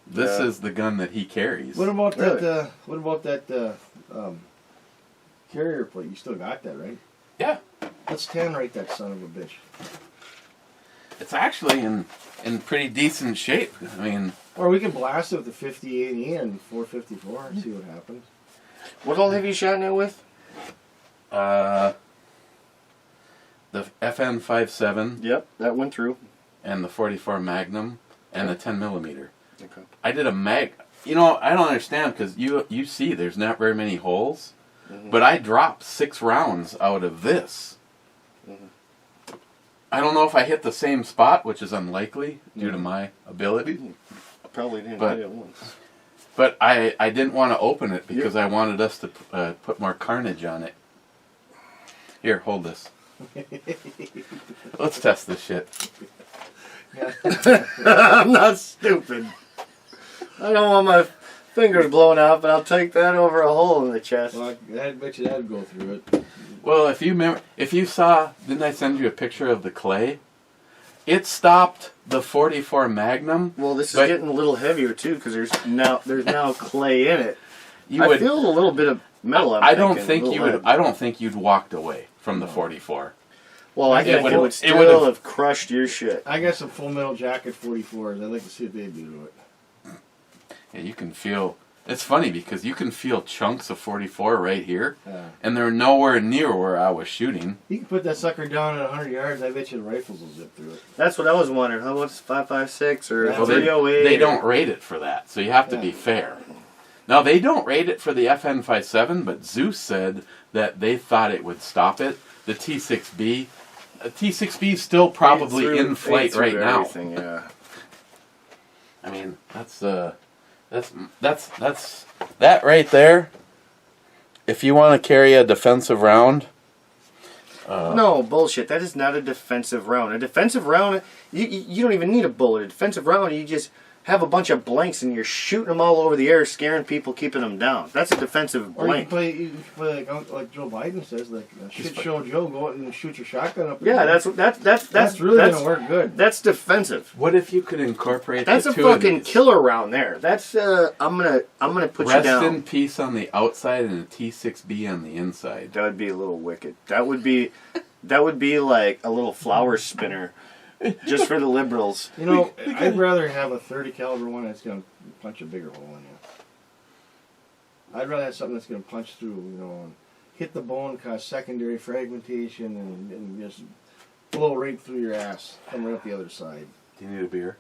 this Yeah. is the gun that he carries. What about Really? that? What about that carrier plate? You still got that, right? Yeah. Let's 10 rate that son of a bitch. It's actually in pretty decent shape. I mean, Or we can blast it with the 5080 and 454 and see what happens. What all have you shot it with? the FN57 Yep, that went through. and the 44 Magnum and the 10 millimeter. Okay. I did a mag. You know, I don't understand because you see there's not very many holes, but I dropped 6 rounds out of this. I don't know if I hit the same spot, which is unlikely due to my ability. I probably didn't But- hit it once. But I didn't want to open it because I wanted us to put more carnage on it. Here, hold this. Let's test this shit. I'm not stupid. I don't want my fingers blown out, but I'll take that over a hole in the chest. Well, I bet you that'd go through it. Well, if you saw, didn't I send you a picture of the clay? It stopped the 44 Magnum. Well, this is but getting a little heavier too because there's now clay in it. you I would. feel a little bit of metal. I don't think a you little would. I don't think you'd walked away from the 44. Well, I It think it would've- would it still would've- have crushed your shit. I got some Full Metal Jacket 44s. I'd like to see what they do to it. Yeah, you can feel. It's funny because you can feel chunks of 44 right here, Yeah. and they're nowhere near where I was shooting. You can put that sucker down at 100 yards. I bet you the rifles will zip through it. That's what I was wondering. How much 5.56 or Yeah. Well, 308? they don't rate it for that, so you have to be fair. Now, they don't rate it for the FN57, but Zeus said that they thought it would stop it. The T6B, T6B is still probably in flight right now. Everything, yeah. I mean, that's that right there. If you want to carry a defensive round, No, bullshit. That is not a defensive round. A defensive round, you don't even need a bullet. A defensive round, you just have a bunch of blanks and you're shooting them all over the air, scaring people, keeping them down. That's a defensive Or blank. you can play like Joe Biden says, like shit show Joe, go out and shoot your shotgun up. Yeah, that's really gonna work good. That's defensive. What if you could incorporate That's the a two of fucking these? killer round there. That's I'm gonna put Rest you down. in peace on the outside and a T6B on the inside. That would be a little wicked. That would be like a little flower spinner, just for the liberals. You know, I'd rather have a 30 caliber one that's gonna punch a bigger hole in you. I'd rather have something that's gonna punch through, you know, and hit the bone, cause secondary fragmentation, and just blow right through your ass, come right up the other side. Do you need a beer?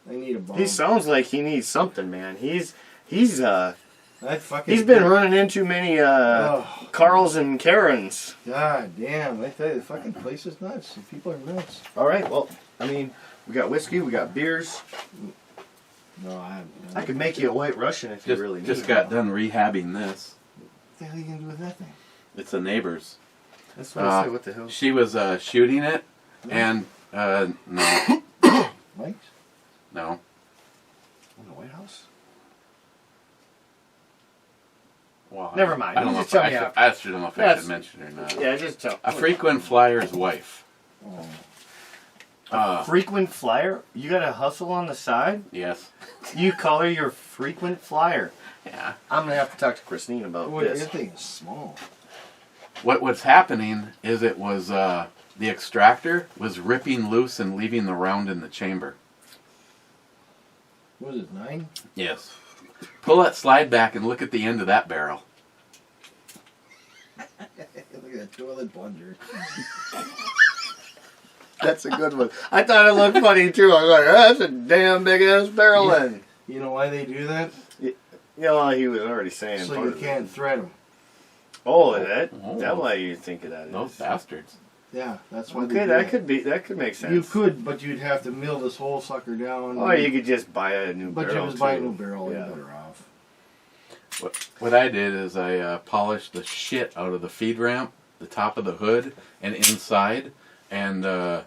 I need a bomb. He sounds like he needs something, man. He's I'd been running into many Carls and Karens. God damn, I tell you, the fucking place is nuts. The people are nuts. All right, well, I mean, we got whiskey, we got beers. No, I could make you a White Russian if you Just, really need just it. got done rehabbing this. What the hell are you gonna do with that thing? It's a neighbor's. That's what I say. What the hell? She was shooting it, and no, Mike's? no. In the White House? Well, Never mind. I don't You know. just tell me I after. don't know if I That's- should mention it or not. Yeah, just tell. A frequent flyer's wife. Frequent flyer? You got a hustle on the side? Yes. You call her your frequent flyer? Yeah. I'm gonna have to talk to Christine about Boy, this. that thing is small. What's happening is it was the extractor was ripping loose and leaving the round in the chamber. What is it, 9? Yes. Pull that slide back and look at the end of that barrel. Look at that toilet plunger. That's a good one. I thought it looked funny too. I was like, oh, that's a damn big ass barrel end. You know why they do that? You know, he was already saying. So part you of it. can't thread them. Oh, that's Oh. why you think of that. Those is. bastards. Yeah, that's why Okay, they do that could make sense. You could, but you'd have to mill this whole sucker down. Or you could just buy a new But barrel. you just buy a too. new barrel, Yeah. you're better off. What I did is I polished the shit out of the feed ramp, the top of the hood, and inside, and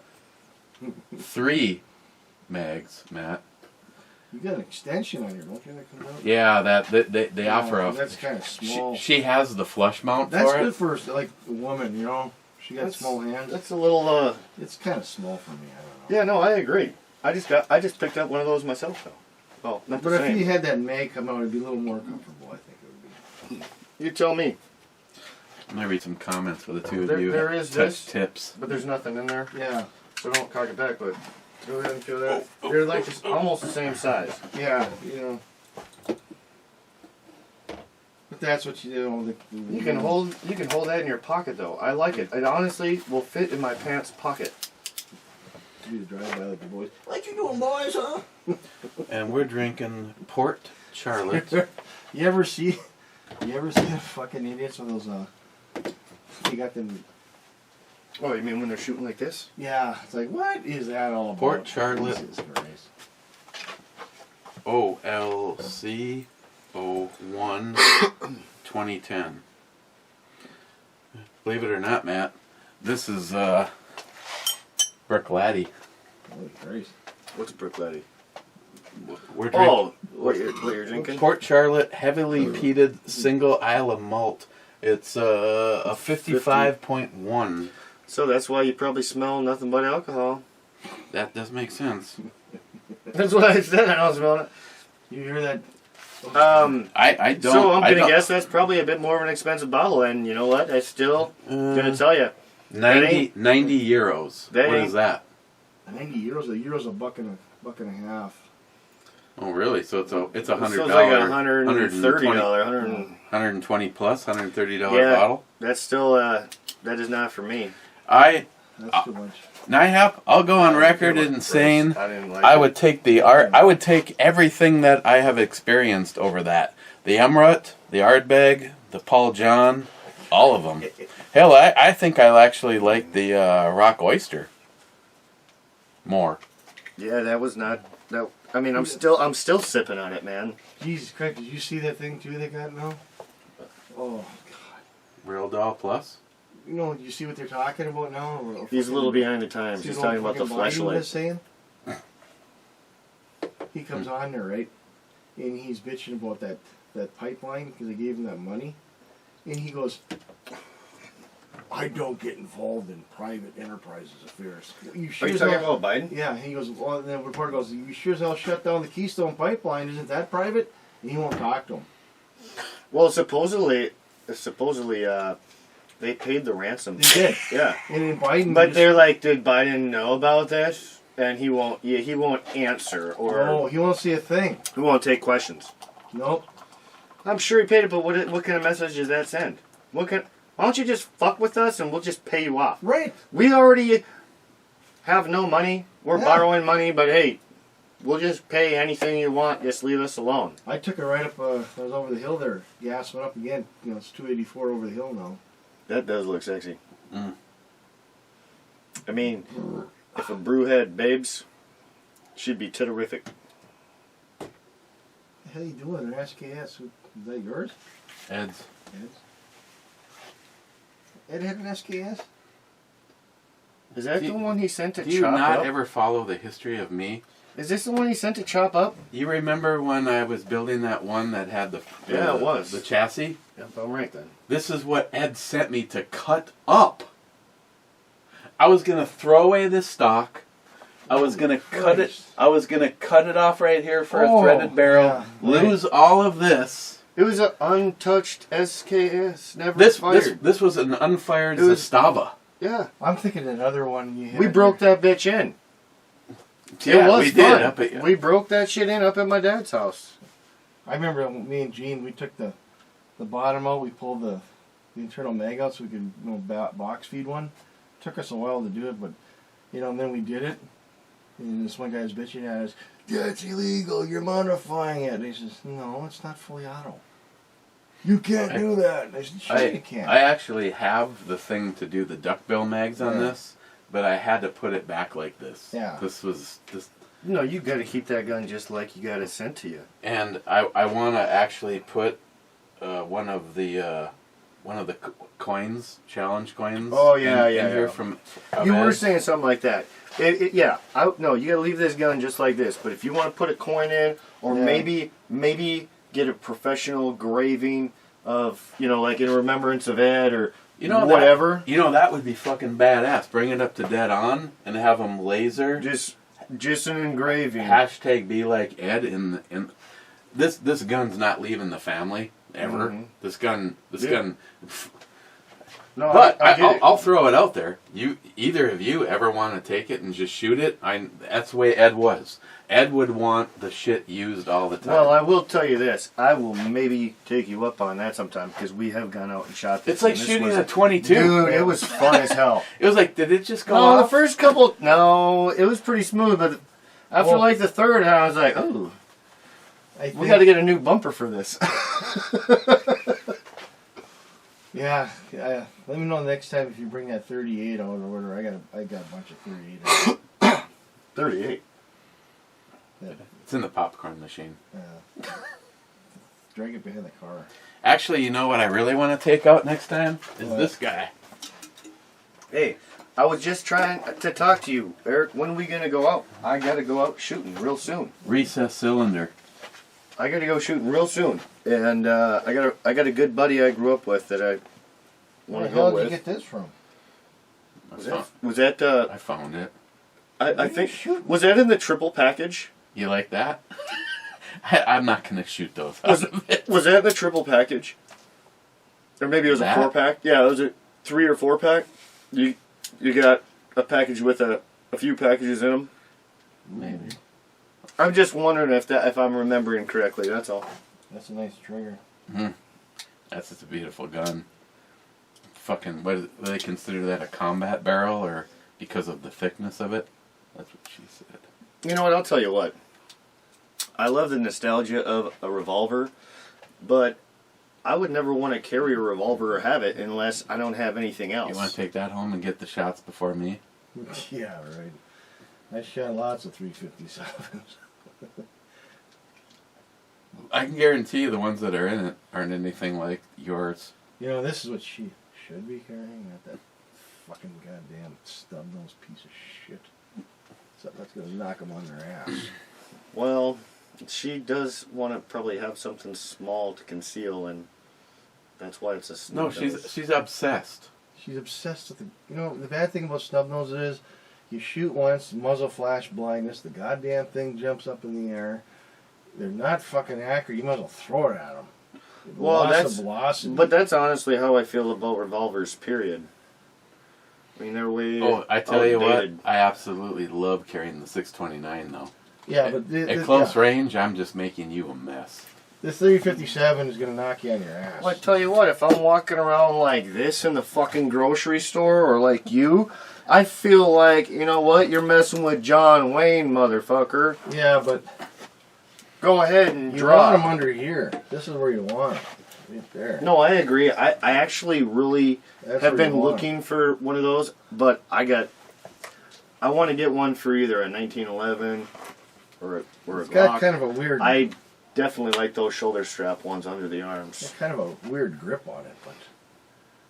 3 mags, Matt. You got an extension on here, don't you? That comes out? Yeah, they offer a. That's kind of small. She has the flush mount That's for good it. for like a woman, you know. She got That's- small hands. That's a little. It's kind of small for me. I don't know. Yeah, no, I agree. I just picked up one of those myself though. Well, not the But if same. you had that mag come out, it'd be a little more comfortable. I think it would be. You tell me. I'm gonna read some comments for the two of There- you. there is Touch this. tips. But there's nothing in there, Yeah, so don't cock it back. But go ahead and feel that. They're like just almost the same size. yeah, you know. But that's what you do. You can hold that in your pocket though. I like it. It honestly will fit in my pants pocket. You drive by like the boys. What you doing, boys? Huh? And we're drinking Port Charlotte. You ever see the fucking idiots with those? You got them. Oh, you mean when they're shooting like this? Yeah, it's like, what is that all about? Port Charlotte. Jesus Christ. OLC 01 2010. Believe it or not, Matt, this is Brick Laddie. Holy Christ. What's Brick Laddie? We're drinking Oh, what you're drinking? Port Charlotte heavily peated single isle malt. It's a 55.1. So that's why you probably smell nothing but alcohol. That does make sense. That's what I said. I don't smell it. You hear that? I don't. So I'm I gonna don't- guess that's probably a bit more of an expensive bottle, and you know what? I still gonna tell you. 90 euros. that What ain't- is that? 90 euros. A euro's a buck and a half. Oh, really? So it's $100. So it's like a $130, $120 plus $130 Yeah. bottle. That's still that is not for me. That's too much. I'll go on record in saying I didn't like I it. would take I would take everything that I have experienced over that. The Emrut, the Ardbeg, the Paul John, all of them. Hell, I think I actually like the Rock Oyster more. Yeah, that was not that. I mean, I'm still sipping on it, man. Jesus Christ, did you see that thing too they got now? Oh, God. Real Doll Plus. you know, you see what they're talking about now? Or He's a little behind the times. see He's what talking about the fucking Biden was flashlight. saying? He comes on there, right? And he's bitching about that pipeline because they gave him that money. And he goes, I don't get involved in private enterprises affairs. You Are sure you as talking hell-" about Biden? Yeah, he goes, well, and then the reporter goes, you sure as hell shut down the Keystone Pipeline. Isn't that private? And he won't talk to him. Well, supposedly, they paid the ransom. They did. Yeah. And then Biden But just- they're like, did Biden know about this? And he won't. Yeah, he won't answer or Oh, he won't see a thing. he won't take questions. Nope. I'm sure he paid it, but what kind of message does that send? Why don't you just fuck with us and we'll just pay you off? Right. We already have no money. We're Yeah. borrowing money, but hey, we'll just pay anything you want. Just leave us alone. I took it right up, I was over the hill there. Gas went up again. You know, it's 284 over the hill now. That does look sexy. Mm. I mean, if a brew had babes, she'd be terrific. What the hell you doing? An SKS? Is that yours? Ed's. Ed's? Ed had an SKS? Is that Do the you- one he sent to Do you chop not up? ever follow the history of me? Is this the one he sent to chop up? You remember when I was building that one that had Yeah, it was. the chassis? Yep, I'm right then. This is what Ed sent me to cut up. I was gonna throw away this stock. I was gonna cut it. Christ. I was gonna cut it off right here for Oh, a threaded barrel. yeah, lose all of this. It was an untouched SKS, never This fired. this was an unfired It was- Zastava. Yeah, I'm thinking another one you had. we broke that bitch in. Yeah, it was we fun. did up at We broke that shit in up at my dad's house. I remember me and Gene, we took the bottom out, we pulled the internal mag out so we could box feed one. Took us a while to do it, but and then we did it. And this one guy was bitching at us, that's illegal, you're modifying it. And he says, no, it's not fully auto. You can't do that. And I said, sure you can. I actually have the thing to do the duckbill mags on Yeah. this, but I had to put it back like this. Yeah. This was this. No, you got to keep that gun just like you got it sent to you. And I want to actually put one of the coins, challenge coins. Oh, yeah, in yeah, here yeah. from. You were Ed. saying something like that. Yeah. No, you got to leave this gun just like this. But if you want to put a coin in, or Yeah. maybe get a professional graving of, like in remembrance of Ed or whatever. That would be fucking badass. Bring it up to dead on and have them laser. Just an engraving. Hashtag be like Ed in this gun's not leaving the family ever. Mhm. This gun. No, But I get it. I'll throw it out there. Either of you ever want to take it and just shoot it? That's the way Ed was. Ed would want the shit used all the time. Well, I will tell you this. I will maybe take you up on that sometime because we have gone out and shot this. it's like and this shooting was- a 22. Dude, it was fun as hell. It was like, did it just go No, the off? first couple, no, it was pretty smooth, but after Well- like the third, I was like, oh, I think, we got to get a new bumper for this. Yeah, let me know next time if you bring that 38 out or whatever. I got a bunch of 38 out. 38. It's in the popcorn machine. Drag it behind the car. Actually, you know what I really want to take out next time? Is What? this guy. Hey, I was just trying to talk to you, Eric. When are we going to go out? I got to go out shooting real soon. Recess cylinder. I got to go shooting real soon. And I got a good buddy I grew up with that I Where want the to hell go did you with. get this from? Was that I found it. I think, was that in the triple package? You like that? I'm not going to shoot those out Was, of it. was that in the triple package? Or maybe it was That? a 4-pack? Yeah, it was a 3 or 4-pack. You got a package with a few packages in them. Maybe. I'm just wondering if I'm remembering correctly. That's all. That's a nice trigger. That's just a beautiful gun. Fucking, what do they consider that, a combat barrel, or because of the thickness of it? That's what she said. You know what? I'll tell you what. I love the nostalgia of a revolver, but I would never want to carry a revolver or have it unless I don't have anything else. You want to take that home and get the shots before me? Yeah, right. I shot lots of 357s. I can guarantee you the ones that are in it aren't anything like yours. This is what she should be carrying, not that fucking goddamn stub-nosed piece of shit. Something that's gonna knock them on their ass. Well, she does want to probably have something small to conceal, and that's why it's a No, snub-nose. she's obsessed. She's obsessed with the. You know, the bad thing about snub-noses is, you shoot once, muzzle flash blindness, the goddamn thing jumps up in the air. They're not fucking accurate. You might as well throw it at them. Well, Loss that's of velocity. but that's honestly how I feel about revolvers. Period. I mean, they're way. Oh, I tell you what, outdated. I absolutely love carrying the 629 though. yeah, but At close range, I'm just making you a mess. the 357 is gonna knock you on your ass. Well, I tell you what, if I'm walking around like this in the fucking grocery store, or like you, I feel like, you know what, you're messing with John Wayne, motherfucker. Yeah, but Go ahead and you drop. want them under here. This is where you want them. Right there. No, I agree. I actually really That's have where you been want looking for one of those, but I want to get one for either a 1911 or a It's Glock. got kind of a weird. I definitely like those shoulder strap ones under the It's arms. kind of a weird grip on it, but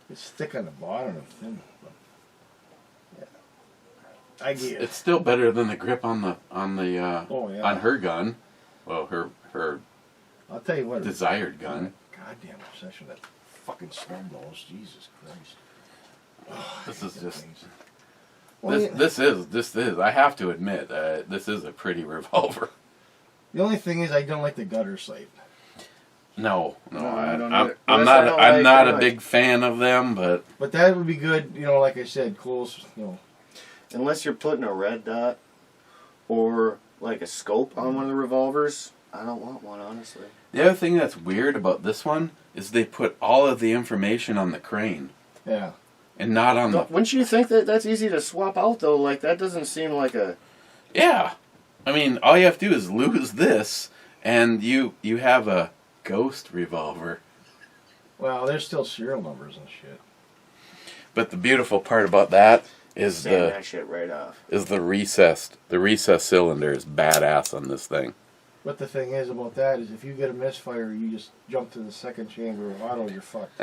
it's thick on the bottom and thin. But yeah, I get it. It's still better than the grip on the Oh, yeah. on her gun. Well, her I'll tell you what. desired gun. Goddamn obsession with that fucking snub nose. Jesus Christ. Oh, This I is hate that just- thing. Well, This is. I have to admit, this is a pretty revolver. the only thing is, I don't like the gutter sight. No, No, I don't I'm either. I'm That's what I not. don't I'm like not a anyway. big fan of them, but But that would be good, you know, like I said, close, you know. Unless you're putting a red dot or like a scope on one of the revolvers, I don't want one, honestly. the other thing that's weird about this one is they put all of the information on the crane Yeah. and not on the. Wouldn't you think that that's easy to swap out, though? Like, that doesn't seem like a... Yeah, I mean, all you have to do is lose this, and you have a ghost revolver. Well, there's still serial numbers and shit. But the beautiful part about that is Sand that shit right off. the recessed cylinder is badass on this thing. But the thing is about that is if you get a misfire, you just jump to the second chamber of auto, you're fucked.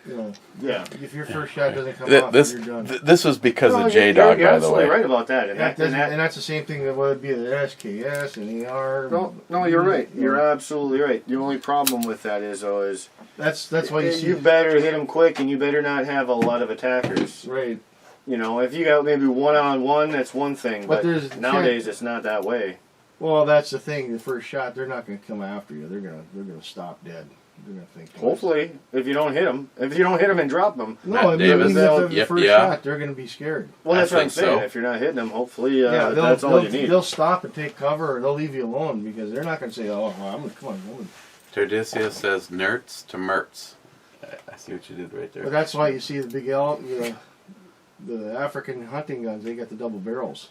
You know, Yeah. if your first shot doesn't come off, This you're done. this was because No, of J-Dog, you're by the absolutely way. right about that. And That that, and doesn't, that and that's the same thing that would be the SKS and ER. no, you're right. You're absolutely right. The only problem with that is, though, is That's why you see. you better hit them quick, and you better not have a lot of attackers. Right. You know, if you got maybe one-on-one, that's one thing. But But there's- nowadays, it's not that way. Well, that's the thing. The first shot, they're not going to come after you. They're gonna stop dead. They're going to think. twice. Hopefully, if you don't hit them. If you don't hit them and drop them. No, Matt I mean, Davis, even if the yep, first yeah. shot, they're going to be scared. Well, that's I what I'm think saying. so. If you're not hitting them, hopefully Yeah, that's all you need. They'll stop and take cover, or they'll leave you alone because they're not going to say, "Oh, well, I'm going to come on." I'm gonna. Tordisia says nerds to merts. I see what you did right there. But that's why you see the big elk, the African hunting guns. They got the double barrels.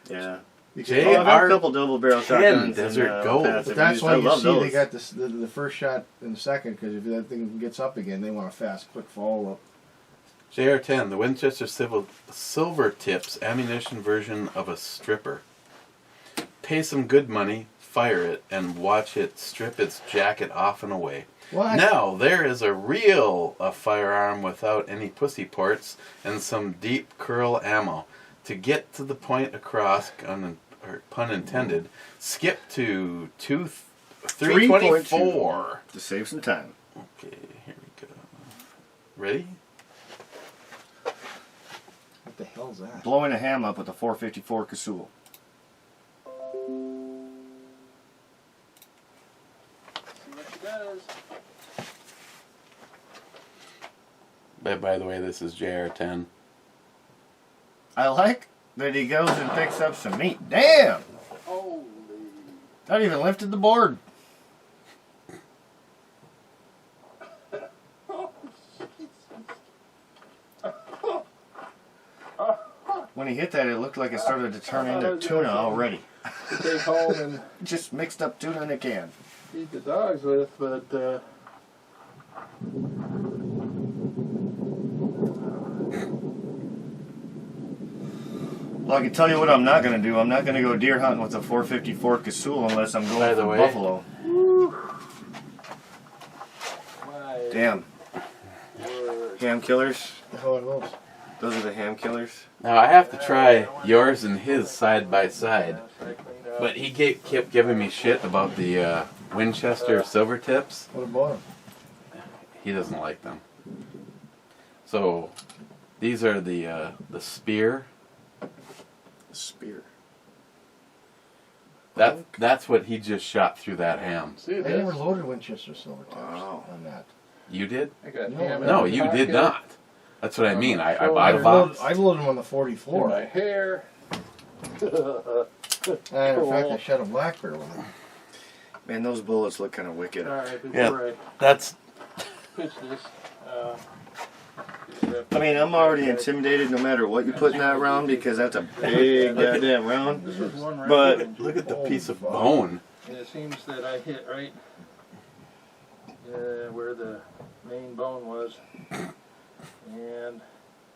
Yeah. Because, Jay, I've had our a couple double barrel 10 shotguns. Desert and, Gold. passive but that's use. why I you love see those. they got the first shot and the second, because if that thing gets up again, they want a fast, quick follow up. JR10, the Winchester Silver Tips ammunition version of a stripper. Pay some good money, fire it, and watch it strip its jacket off and away. What? Now, there is a real firearm without any pussy ports and some deep curl ammo. To get to the point across, pun intended, skip to 324. To save some time. Okay, here we go. Ready? What the hell's that? Blowing a ham up with a 454 Casull. See what she does. By the way, this is JR10. I like that he goes and picks up some meat. Damn! Holy. That even lifted the board. When he hit that, it looked like it started to turn into tuna already. To take home and Just mixed up tuna in a can. feed the dogs with, but Well, I can tell you what I'm not going to do. I'm not going to go deer hunting with a 454 Casull unless I'm By going the for way- buffalo. my Damn. word. Ham killers. The hell are those? Those are the ham killers. Now I have to try yours and his side by side. But he kept giving me shit about the Winchester silver tips. What about them? He doesn't like them. So these are the spear. Spear. That's what he just shot through that ham. I never loaded Winchester silver tips on that. You did? I got No, ham in No, my you did pocket, not. That's what I mean. I Oh, bought a box. I loaded them on the in 44. my hair. And in fact, I shot a black bear with them. Man, those bullets look kind of wicked. Alright, before Yeah. I That's pitch this, I mean, I'm already intimidated no matter what you put in that round because that's a big goddamn round. this is one round. But look at the piece of bone. And it seems that I hit right where the main bone was. And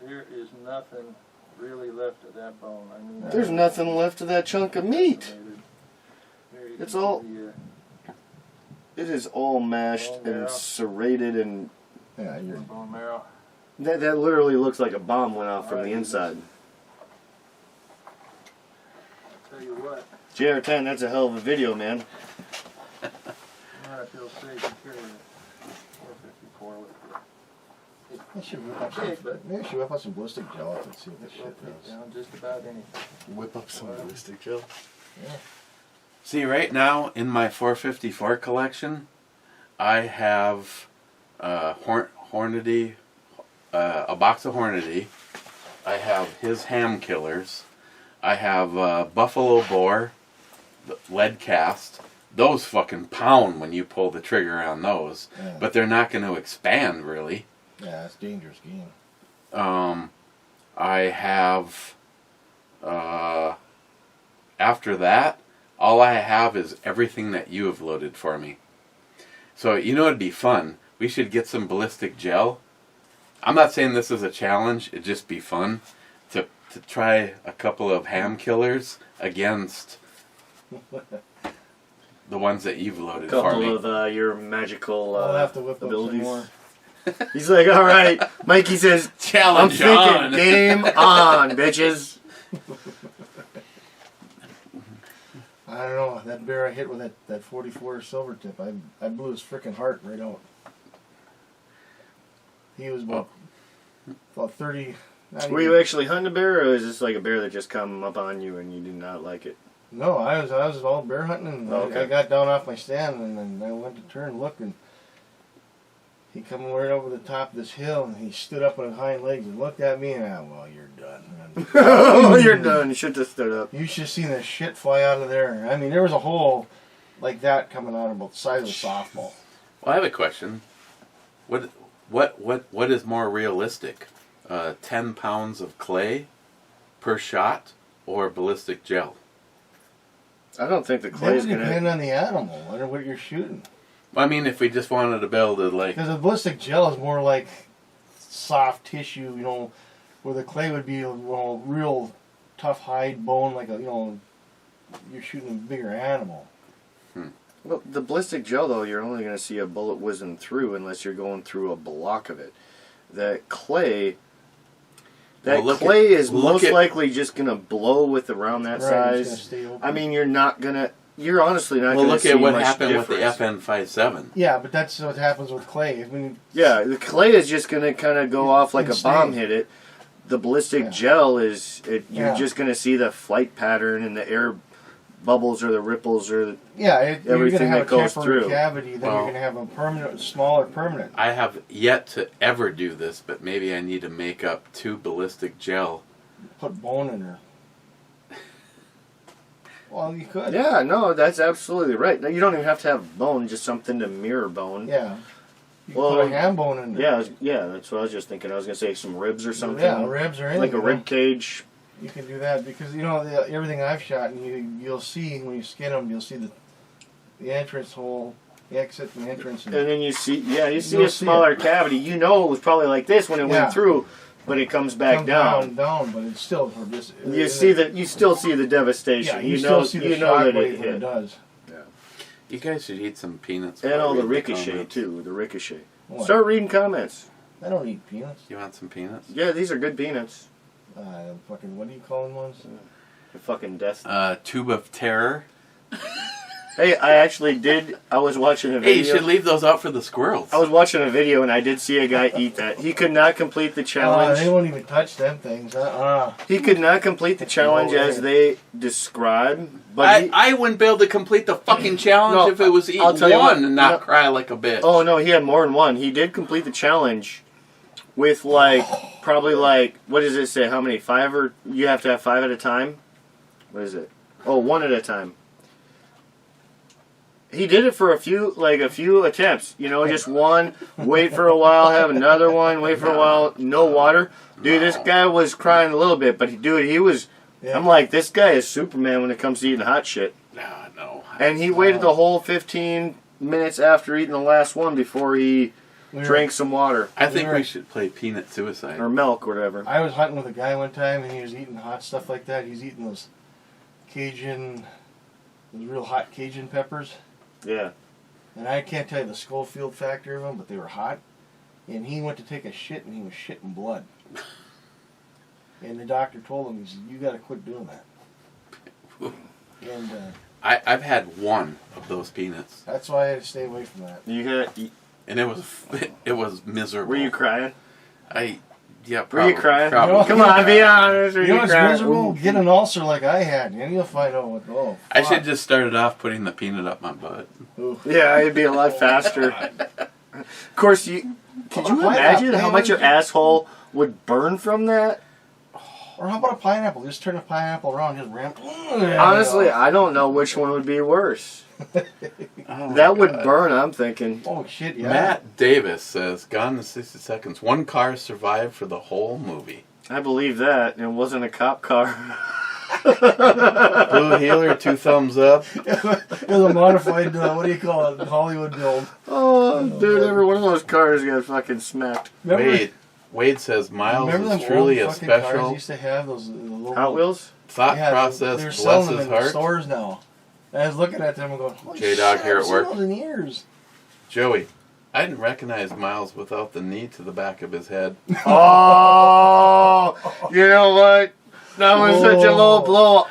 there is nothing really left of that bone. I mean, there's nothing left of that chunk of meat. There you It's can all- see the, It is all mashed and serrated, and Yeah, you're. bone marrow. that literally looks like a bomb went off from the inside. Tell you what, JR10, that's a hell of a video, man. I feel safe and carry it. 454 with the I should whip up some. Maybe I should whip up some ballistic gel and see what this shit does. down just about anything. Whip up some ballistic gel. See, right now in my 454 collection, I have Hornady, a box of Hornady. I have his ham killers. I have Buffalo Boar, the lead cast. Those fucking pound when you pull the trigger on those, Yeah. but they're not going to expand really. Yeah, it's a dangerous game. I have, after that, all I have is everything that you have loaded for me. So, you know, it'd be fun. We should get some ballistic gel. I'm not saying this is a challenge. It'd just be fun to try a couple of ham killers against the ones that you've loaded for me. Couple of your magical I'll have to whip up some abilities. more. He's like, all right. Mikey says, I'm Challenge thinking on. game on, bitches. I don't know. That bear I hit with that 44 silver tip, I blew his freaking heart right out. He was about 30. Were you actually hunting a bear, or is this like a bear that just come up on you and you did not like it? No, I was all bear hunting, and Okay. I got down off my stand, and then I went to turn and look, and he come right over the top of this hill, and he stood up on his hind legs and looked at me, and well, you're done. Oh, you're done. You should have stood up. You should have seen the shit fly out of there. I mean, there was a hole like that coming out about the size of a softball. Well, I have a question. What is more realistic? 10 pounds of clay per shot or ballistic gel? I don't think the That clay would is going depend to... on the animal, or what you're shooting. I mean, if we just wanted to be able to, like... Because the ballistic gel is more like soft tissue, you know, where the clay would be a real tough hide bone, like you're shooting a bigger animal. Well, the ballistic gel, though, you're only going to see a bullet whizzing through unless you're going through a block of it. That clay... That Well, clay is look most at- likely just going to blow with around that Right, it's gonna size. stay open. I mean, you're not going to... You're honestly not Well, going to look see at what much happened difference. with the FN57. Yeah, but that's what happens with clay. I mean, Yeah, the clay is just going to kind of go off like a It's bomb staying. hit it. The ballistic Yeah. gel is... You're Yeah. just going to see the flight pattern and the air bubbles or the ripples or... yeah, you're going Everything to have that a goes temporary through. cavity, then Well- you're going to have a permanent, smaller permanent. I have yet to ever do this, but maybe I need to make up 2 ballistic gel. Put bone in there. Well, you could. Yeah, no, that's absolutely right. No, you don't even have to have bone, just something to mirror bone. Yeah. You can Well, put a ham bone in there. Yeah, that's what I was just thinking. I was going to say some ribs or something. Yeah, ribs or anything. Like a rib cage. You can do that because everything I've shot, and you'll see when you skin them, you'll see the entrance hole, the exit, and the entrance. And then you see You'll a see smaller it. cavity. You know it was probably like this when it Yeah. went through, but it comes back Come down. down, but it's still just. You still see the devastation. Yeah, you still know, see the you know that shockwave it when it hit. does. You guys should eat some peanuts. And while all the reading ricochet comments. too. The ricochet. What? Start reading comments. I don't eat peanuts. You want some peanuts? Yeah, these are good peanuts. Fucking, what do you call them ones? The fucking death. Tube of terror. Hey, I actually did. I was watching a video. Hey, you should leave those out for the squirrels. I was watching a video and I did see a guy eat that. He could not complete the challenge. They won't even touch them things. He could not complete the challenge as they describe. But I wouldn't be able to complete the fucking challenge if it was eating I'll tell you one what, and not cry like a bitch. Oh no, he had more than one. He did complete the challenge with probably what does it say? How many? 5 or you have to have 5 at a time? What is it? Oh, 1 at a time. He did it for a few attempts. You know, just one, wait for a while, have another one, wait for a while, no water. Dude, this guy was crying a little bit, but he was. Yeah. I'm like, this guy is Superman when it comes to eating hot shit. No. And he waited the whole 15 minutes after eating the last one before he drank some water. I think we should play Peanut Suicide. Or milk, or whatever. I was hunting with a guy one time, and he was eating hot stuff like that. He's eating those real hot Cajun peppers. Yeah. And I can't tell you the Schofield factor of them, but they were hot. And he went to take a shit, and he was shitting blood. And the doctor told him, he said, "You got to quit doing that." And I've had one of those peanuts. That's why I had to stay away from that. And it was miserable. Were you crying? Yeah, probably. Were you crying? Probably. Come on, be honest. You know what's miserable? Get an ulcer like I had, and you'll find out what. Oh, fuck. I should just started off putting the peanut up my butt. Ooh. Yeah, it'd be a lot faster. Of course, could you imagine how much your asshole would burn from that? Or how about a pineapple? Just turn a pineapple around, just ram. Honestly, I don't know which one would be worse. That would burn, I'm thinking. Oh, shit, yeah. Matt Davis says, Gone in 60 Seconds. One car survived for the whole movie. I believe that. It wasn't a cop car. Blue Healer, 2 thumbs up. It was a modified, what do you call it, Hollywood build. Oh, dude, every one of those cars got fucking smacked. Wade says, Miles Remember is truly a cars special used to have those little Hot Wheels? thought they're process, selling bless them his in heart. stores now. And I was looking at them and going, holy J-Dog shit, here at I've seen work. those in years. Joey, I didn't recognize Miles without the knee to the back of his head. Oh, you know what? That was such a low blow.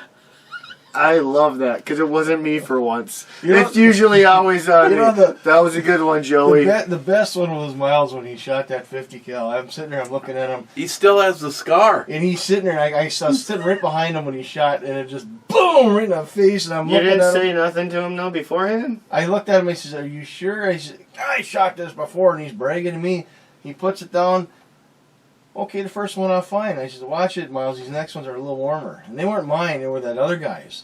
I love that because it wasn't me for once. It's usually always on me. That was a good one, Joey. The best one was Miles when he shot that 50 cal. I'm sitting there, I'm looking at him. He still has the scar. And he's sitting there, I was sitting right behind him when he shot, and it just boom right in the face. And I'm You looking didn't at say him. nothing to him, though, beforehand? I looked at him, I said, "Are you sure?" I said, "I shot this before," and he's bragging to me. He puts it down. Okay, the first one off fine. I said, "Watch it, Miles. These next ones are a little warmer." And they weren't mine, they were that other guy's.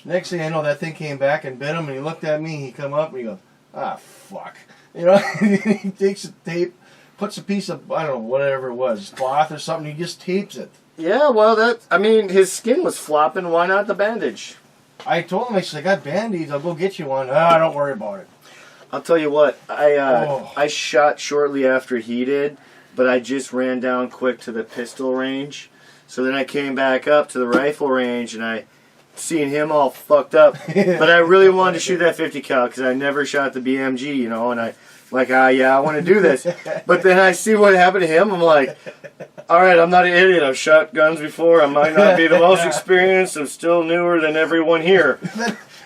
Next thing I know, that thing came back and bit him, and he looked at me, he come up, and he goes, "Ah, fuck." You know, he takes the tape, puts a piece of, I don't know, whatever it was, cloth or something, he just tapes it. Yeah, well, his skin was flopping. Why not the bandage? I told him, I said, "I got Band-Aids, I'll go get you one." "Ah, don't worry about it." I'll tell you what, I shot shortly after he did, but I just ran down quick to the pistol range. So then I came back up to the rifle range, and I seen him all fucked up. But I really wanted to shoot that 50 cal because I never shot the BMG, you know, and I I want to do this. But then I see what happened to him. I'm like, all right, I'm not an idiot. I've shot guns before. I might not be the most experienced. I'm still newer than everyone here.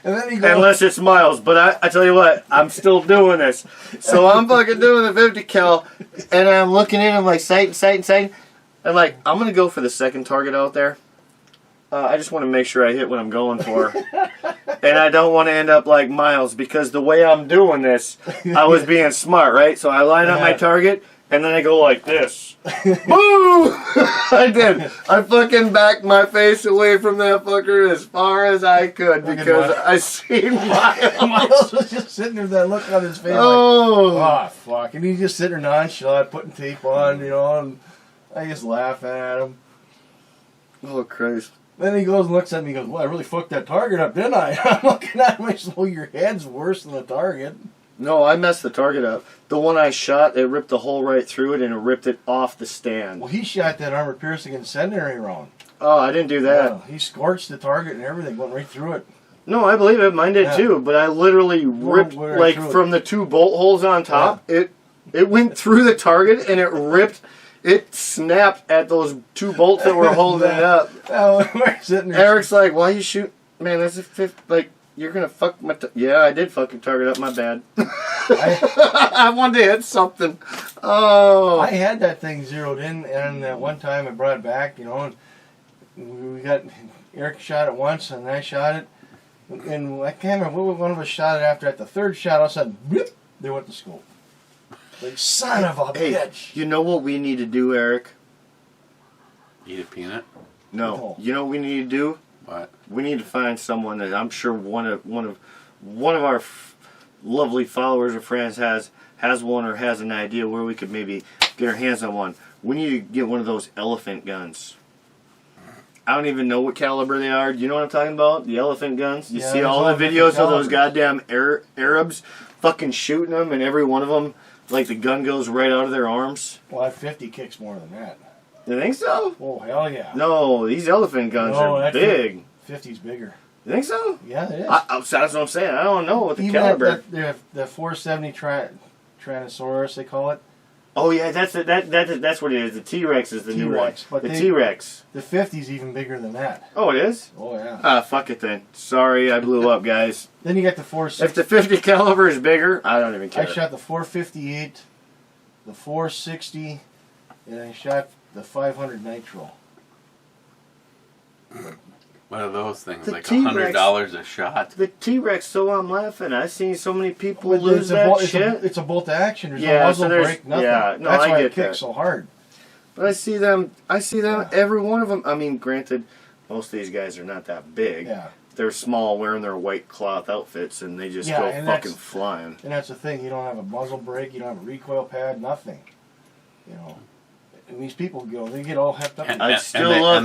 And then he goes, unless it's Miles. But I tell you what, I'm still doing this. So I'm fucking doing the 50 cal, and I'm looking in, I'm like, sighting. I'm like, I'm going to go for the second target out there. I just want to make sure I hit what I'm going for. And I don't want to end up like Miles, because the way I'm doing this, I was being smart, right? So I line up my target, and then I go like this. Boo! I did. I fucking backed my face away from that fucker as far as I could, because I seen Miles. Miles was just sitting there with that look on his face oh. Like, oh, fuck. And he's just sitting there nonchalant, putting tape on, you know, and I just laughing at him. Oh, Christ. Then he goes and looks at me and goes, "Well, I really fucked that target up, didn't I?" I'm looking at him, I said, "Well, your head's worse than the target." No, I messed the target up. The one I shot, it ripped a hole right through it, and it ripped it off the stand. Well, he shot that armor-piercing incendiary round. Oh, I didn't do that. Yeah, he scorched the target and everything, went right through it. No, I believe it. Mine did too, but I literally ripped, like, from the two bolt holes on top, it It went through the target and it ripped. It snapped at those 2 bolts that were holding it up. Oh, we're sitting there. Eric's like, "Why you shoot? Man, that's a fifth. Like, you're gonna fuck my. Yeah, I did fucking target up. My bad. I wanted to hit something. Oh, I had that thing zeroed in, and one time I brought it back. You know, and we got Eric shot it once, and I shot it, and I can't remember what one of us shot it after. At the third shot, all of a sudden, bloop, there went the scope. Like, son of a bitch. You know what we need to do, Eric? Eat a peanut? No. You know what we need to do? What? We need to find someone that I'm sure one of our lovely followers or friends has one or has an idea where we could maybe get our hands on one. We need to get one of those elephant guns. I don't even know what caliber they are. Do you know what I'm talking about? The elephant guns. You see all the videos of those goddamn Arabs fucking shooting them, and every one of them, like, the gun goes right out of their arms. Well, that 50 kicks more than that. You think so? Oh, hell yeah. No, these elephant guns are big. 50's bigger. You think so? Yeah, it is. That's what I'm saying. I don't know what the Even caliber. The 470 Tyrannosaurus, they call it. Oh yeah, that's what it is. The T-Rex is the new one. But the T-Rex. The 50's even bigger than that. Oh, it is? Oh yeah. Fuck it then. Sorry, I blew up, guys. Then you got the 460. If the 50 caliber is bigger, I don't even care. I shot the 458, the 460, and I shot the 500 Nitro. What are those things? The Like T-Rex. $100 a shot? The T-Rex, so I'm laughing. I've seen so many people lose that shit. It's a bolt action. There's Yeah, no muzzle so there's- break, nothing. yeah, no, That's I why get it kicks that. so hard. But I see them, every one of them. I mean, granted, most of these guys are not that big. Yeah. They're small, wearing their white cloth outfits, and they just go fucking flying. And that's the thing. You don't have a muzzle brake. You don't have a recoil pad. Nothing. You know. And these people they get all hepped up. And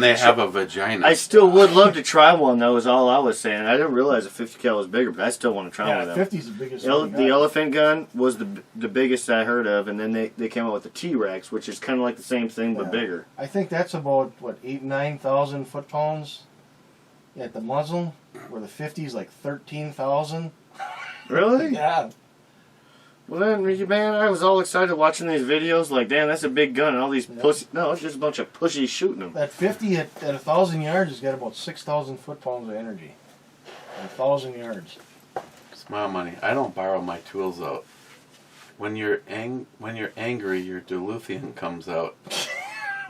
they have a vagina. I still would love to try one, though, is all I was saying. I didn't realize a 50 cal was bigger, but I still want to try one of them. 50's the biggest The elephant gun was the biggest I heard of, and then they came out with the T-Rex, which is kind of like the same thing, but bigger. I think that's about, 9,000 foot-pounds at the muzzle, where the 50's like 13,000. Really? Yeah. Well then, man, I was all excited watching these videos, like, damn, that's a big gun, and all these pussy... No, it's just a bunch of pussies shooting them. That 50 at 1,000 yards has got about 6,000 foot-pounds of energy. 1,000 yards. Smile money. I don't borrow my tools out. When you're angry, your Duluthean comes out.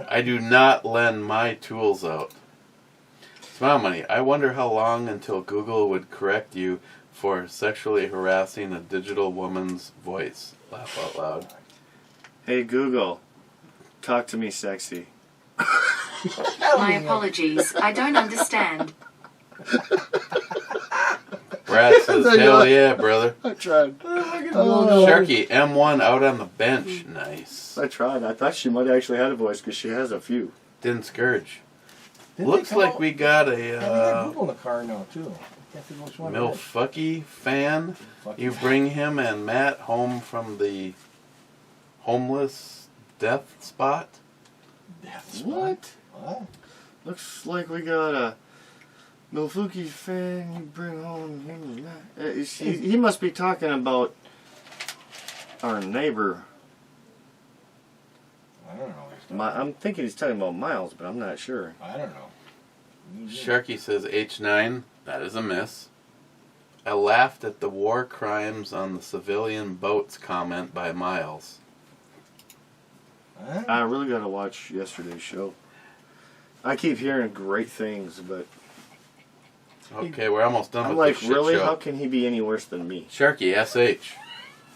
I do not lend my tools out. Smile money. I wonder how long until Google would correct you for sexually harassing a digital woman's voice. Laugh out loud. Hey, Google. Talk to me sexy. My apologies. I don't understand. Brad says, hell yeah, brother. I tried. Sharky, M1 out on the bench. Nice. I tried. I thought she might have actually had a voice, because she has a few. Didn't scourge. Didn't Looks they like come we got out- Yeah, we got Google in the car now, too. Can't think which one it is. Milfucky fan. Fucky. You bring him and Matt home from the homeless death spot? Death spot. What? What? Looks like we got a Milfuki fan. You bring home him and Matt. He must be talking about our neighbor. I don't know. I'm thinking he's talking about Miles, but I'm not sure. I don't know. Sharky says H9. That is a miss. I laughed at the war crimes on the civilian boats comment by Miles. Huh? I really got to watch yesterday's show. I keep hearing great things, but Okay, we're almost done I'm with like, this shit really? show. How can he be any worse than me? Sharky, SH.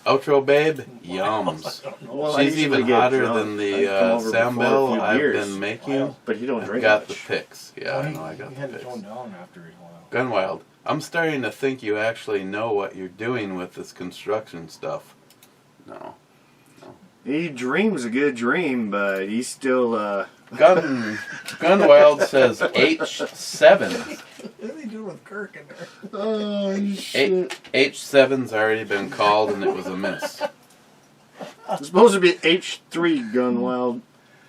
Outro babe, yums. Well, I She's usually even get hotter drunk. than I the come over before a sambal few I've beers. been making. But you don't I've drink got much. the pics. Yeah, I know I got He the had to pics. tone down after a while. Gunwild, I'm starting to think you actually know what you're doing with this construction stuff. No. He dreams a good dream, but he's still, Gunwild says H7. What are they doing with Kirk in there? oh, shit. H7's already been called and it was a miss. It's supposed to be H3 Gunwild.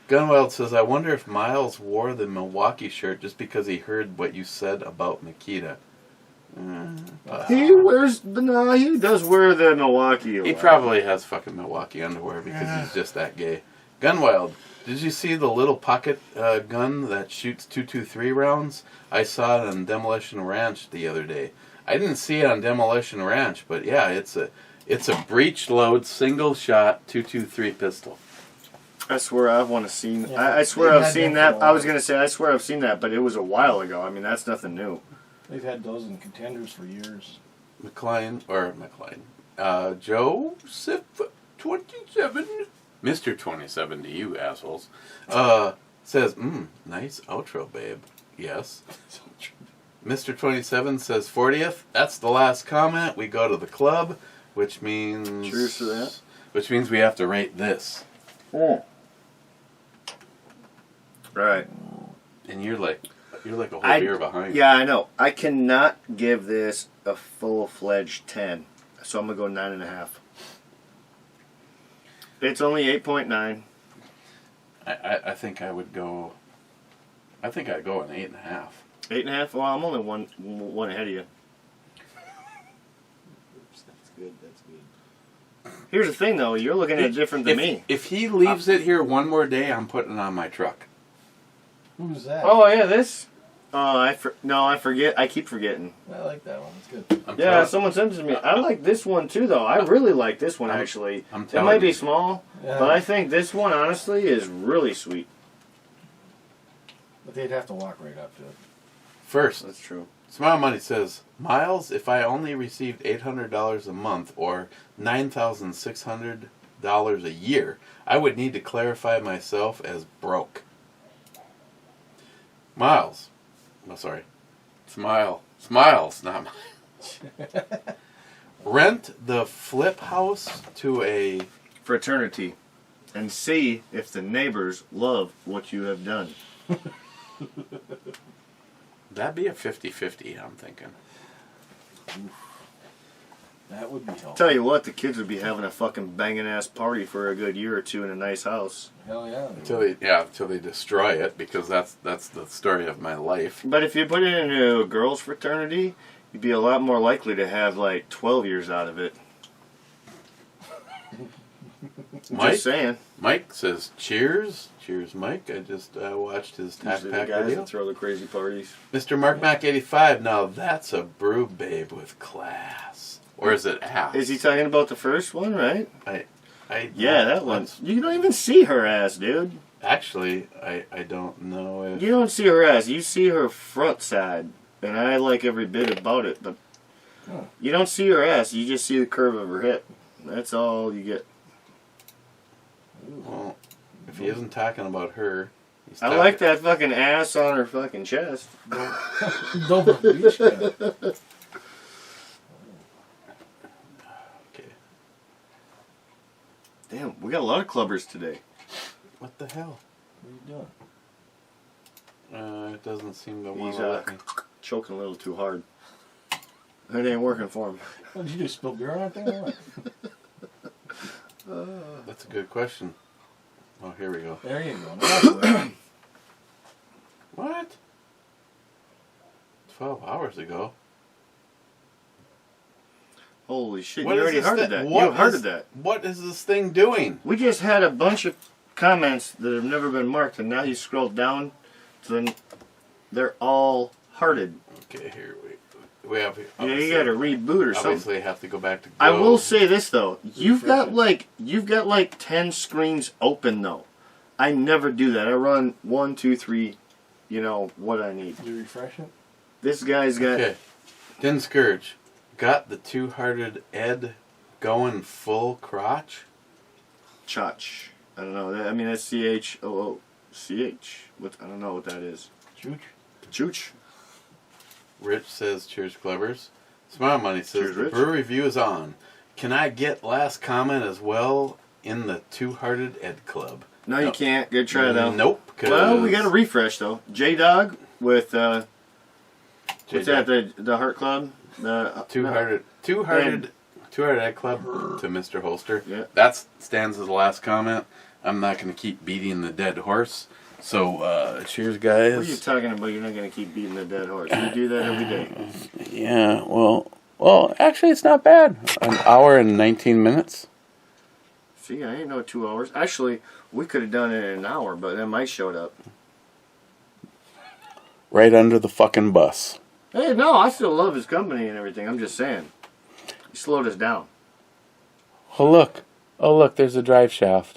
Gunwild says, I wonder if Miles wore the Milwaukee shirt just because he heard what you said about Nikita. He wears, no, he does wear the Milwaukee. He probably has fucking Milwaukee underwear because he's just that gay. Gunwild, did you see the little pocket gun that shoots 223 rounds? I saw it on Demolition Ranch the other day. I didn't see it on Demolition Ranch, but yeah, it's a breech load single shot 223 pistol. I swear I've want to seen. Yeah, I swear they've I've had seen them that. for a I was while. gonna say I swear I've seen that, but it was a while ago. I mean, that's nothing new. They've had those in contenders for years. Joseph 27, Mr. 27 to you assholes, says, nice outro, babe. Yes. Mr. 27 says 40th. That's the last comment. We go to the club, which means... Cheers to that. Which means we have to rate this. Right. And you're like a whole beer behind. Yeah, I know. I cannot give this a full-fledged 10, so I'm gonna go 9.5. It's only 8.9. I think I would go... I think I'd go an 8.5. 8.5. Well, I'm only one ahead of you. That's good. That's good. Here's the thing, though. You're looking at it different than me. If he leaves it here one more day, I'm putting it on my truck. Who's that? Oh yeah, this. Oh, I forget. I keep forgetting. I like that one. It's good. Yeah, someone sent it to me. I like this one too, though. I really like this one actually. It might be small, Yeah. but I think this one honestly is really sweet. But they'd have to walk right up to it. First, That's true. Smile Money says, Miles, if I only received $800 a month or $9,600 a year, I would need to clarify myself as broke. Miles. No, sorry. Smiles, not Miles. Rent the flip house to a... Fraternity, and see if the neighbors love what you have done. That'd be a 50-50, I'm thinking. That would be helpful. Tell you what, the kids would be having a fucking banging ass party for a good year or two in a nice house. Hell yeah. Until they destroy it, because that's the story of my life. But if you put it into a girls' fraternity, you'd be a lot more likely to have like 12 years out of it. Just saying. Mike says, cheers. Cheers, Mike. I just watched his Tac Usually the Pack guys video. that throw the crazy parties. Mr. Mark Mac 85. Now that's a brew babe with class. Or is it ass? Is he talking about the first one, right? Yeah, that one. one's... You don't even see her ass, dude. Actually, I don't know if... You don't see her ass. You see her front side. And I like every bit about it, but you don't see her ass. You just see the curve of her hip. That's all you get. Well, if he isn't talking about her... He's I like that fucking ass on her fucking chest. Dover Beach guy. Okay. Damn, we got a lot of clubbers today. What the hell? What are you doing? It doesn't seem to want He's to let me. choking a little too hard. It ain't working for him. What did you do? Spill beer on that thing or what? That's a good question. Oh, here we go. There you go. Now that's right. What? 12 hours ago. Holy shit, What you is already this hearted thing- that. what You hearted is- that. What is this thing doing? We just had a bunch of comments that have never been marked, and now you scroll down to the... They're all hearted. Okay, here we have. Yeah, you gotta reboot or something. Obviously, have to go back to. Go. I will say this though, you've got Refresh like 10 screens open though. I never do that. I run 1, 2, 3, you know what I need. Did you refresh it? This guy's got Okay, Din Scourge got the two-hearted Ed going full crotch. Chotch. I don't know. I mean that's CHOOCH. What I don't know what that is. Chooch? Chooch. Rich says, "Cheers, Clevers." Smile Money says, Cheers, "The Rich. brew review is on. Can I get last comment as well in the two-hearted Ed Club?" No, you can't. Good try though. Nope. Well, we got to refresh though. J Dog with what's J-Dog. that? The Heart Club. The Two-hearted Ed Club to Mr. Holster. Yeah. That stands as the last comment. I'm not going to keep beating the dead horse. So, cheers, What are you guys. talking about? You're not going to keep beating the dead horse. You do that every day. Yeah, well, actually, it's not bad. An hour and 19 minutes. See, I ain't know 2 hours. Actually, we could have done it in an hour, but then Mike showed up. Right under the fucking bus. Hey, no, I still love his company and everything. I'm just saying. He slowed us down. Oh, look. Oh, look, there's a drive shaft.